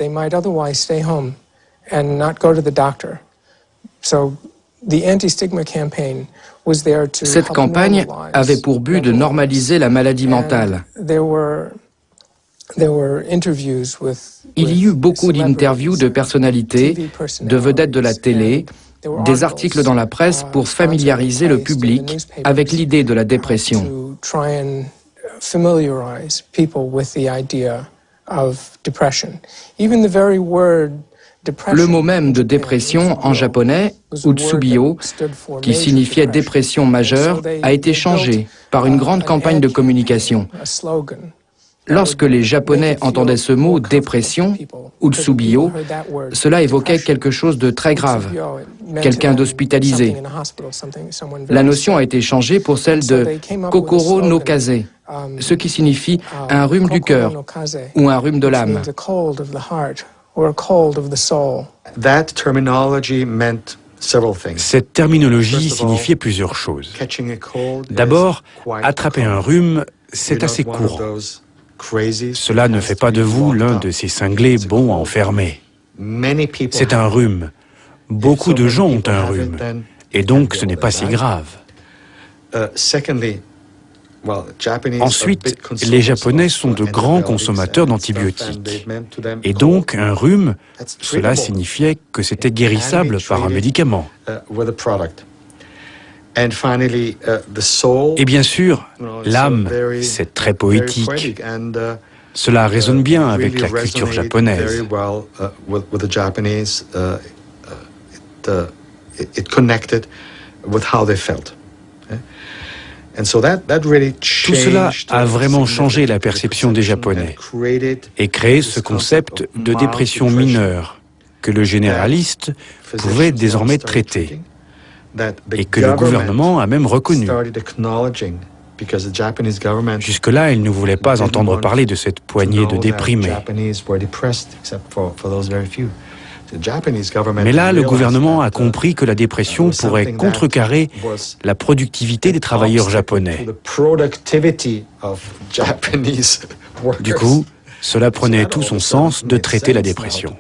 Cette campagne avait pour but de normaliser la maladie mentale. Il y eut beaucoup d'interviews de personnalités, de vedettes de la télé, des articles dans la presse pour familiariser le public avec l'idée de la dépression. Le mot même de dépression en japonais, utsubio, qui signifiait dépression majeure, a été changé par une grande campagne de communication. Lorsque les Japonais entendaient ce mot dépression, utsubio, cela évoquait quelque chose de très grave, quelqu'un d'hospitalisé. La notion a été changée pour celle de kokoro no kaze, ce qui signifie un rhume du cœur ou un rhume de l'âme. Cette terminologie signifiait plusieurs choses. D'abord, attraper un rhume, c'est assez courant. Cela ne fait pas de vous l'un de ces cinglés bons à enfermer. C'est un rhume. Beaucoup de gens ont un rhume. Et donc, ce n'est pas si grave. Ensuite, les Japonais sont de grands consommateurs d'antibiotiques. Et donc, un rhume, cela signifiait que c'était guérissable par un médicament. Et bien sûr, l'âme, c'est très poétique. Cela résonne bien avec la culture japonaise. Tout cela a vraiment changé la perception des Japonais et créé ce concept de dépression mineure que le généraliste pouvait désormais traiter et que le gouvernement a même reconnu. Jusque-là, il ne voulait pas entendre parler de cette poignée de déprimés. Mais là, le gouvernement a compris que la dépression pourrait contrecarrer la productivité des travailleurs japonais. Du coup, cela prenait tout son sens de traiter la dépression.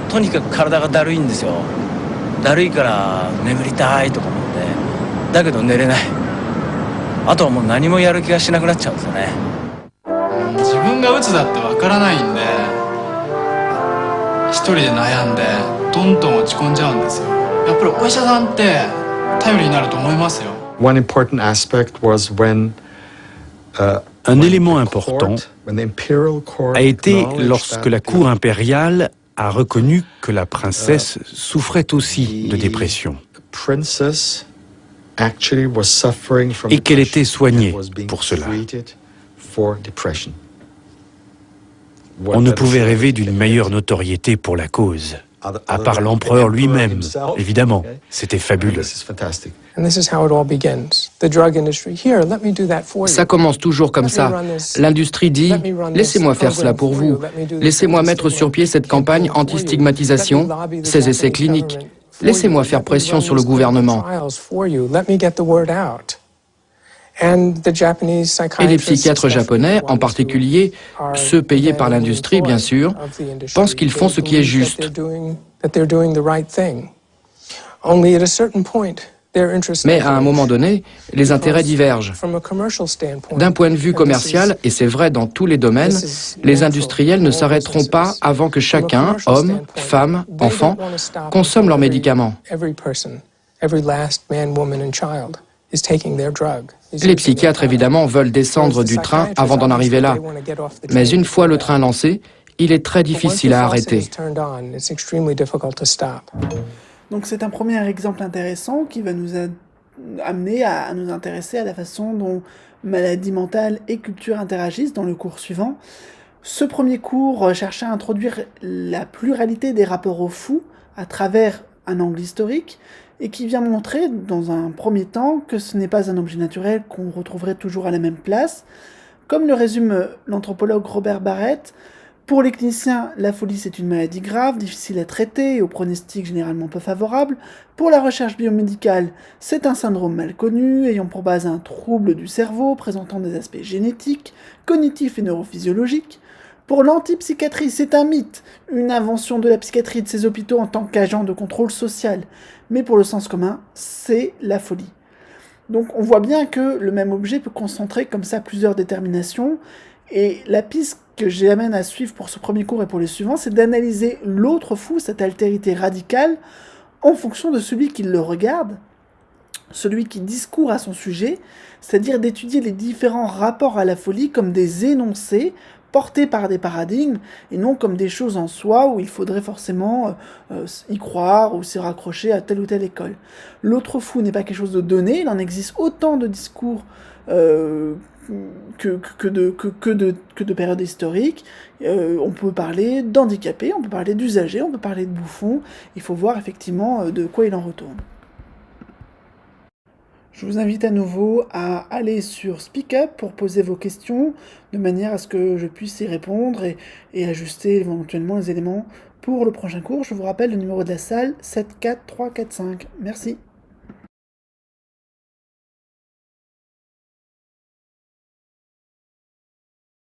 とにかく体がだるいんですよ。だるいから眠りたいとか思ってだけど寝れない。あとはもう何もやる気がしなくなっちゃうんですよね。自分が鬱だってわからないんで一人で悩んでどんどん落ち込んじゃうんですよ。やっぱりお医者さんって頼りになると思いますよ。 One important aspect was when Un élément important a été lorsque la cour impériale a reconnu que la princesse souffrait aussi de dépression et qu'elle était soignée pour cela. On ne pouvait rêver d'une meilleure notoriété pour la cause, à part l'empereur lui-même, évidemment. C'était fabuleux. Ça commence toujours comme ça. L'industrie dit « Laissez-moi faire cela pour vous. Laissez-moi mettre sur pied cette campagne anti-stigmatisation, ces essais cliniques. Laissez-moi faire pression sur le gouvernement. » Et les psychiatres japonais, en particulier, ceux payés par l'industrie, bien sûr, pensent qu'ils font ce qui est juste. Mais à un moment donné, les intérêts divergent. D'un point de vue commercial, et c'est vrai dans tous les domaines, les industriels ne s'arrêteront pas avant que chacun, homme, femme, enfant, consomme leurs médicaments. Les psychiatres, évidemment, veulent descendre du train avant d'en arriver là. Mais une fois le train lancé, il est très difficile à arrêter. Donc c'est un premier exemple intéressant qui va nous amener à nous intéresser à la façon dont maladie mentale et culture interagissent dans le cours suivant. Ce premier cours cherchait à introduire la pluralité des rapports au fou à travers un angle historique et qui vient montrer dans un premier temps que ce n'est pas un objet naturel qu'on retrouverait toujours à la même place. Comme le résume l'anthropologue Robert Barrett, pour les cliniciens, la folie c'est une maladie grave, difficile à traiter et au pronostic généralement peu favorable. Pour la recherche biomédicale, c'est un syndrome mal connu, ayant pour base un trouble du cerveau présentant des aspects génétiques, cognitifs et neurophysiologiques. Pour l'antipsychiatrie, c'est un mythe, une invention de la psychiatrie et de ses hôpitaux en tant qu'agent de contrôle social. Mais pour le sens commun, c'est la folie. Donc on voit bien que le même objet peut concentrer comme ça plusieurs déterminations, et la piste que j'amène à suivre pour ce premier cours et pour les suivants, c'est d'analyser l'autre fou, cette altérité radicale, en fonction de celui qui le regarde, celui qui discourt à son sujet, c'est-à-dire d'étudier les différents rapports à la folie comme des énoncés portés par des paradigmes, et non comme des choses en soi où il faudrait forcément y croire ou se raccrocher à telle ou telle école. L'autre fou n'est pas quelque chose de donné, il en existe autant de discours que de périodes historiques. On peut parler d'handicapés, on peut parler d'usagers, on peut parler de bouffons. Il faut voir effectivement de quoi il en retourne. Je vous invite à nouveau à aller sur SpeakUp pour poser vos questions, de manière à ce que je puisse y répondre et ajuster éventuellement les éléments pour le prochain cours. Je vous rappelle le numéro de la salle 74345. Merci.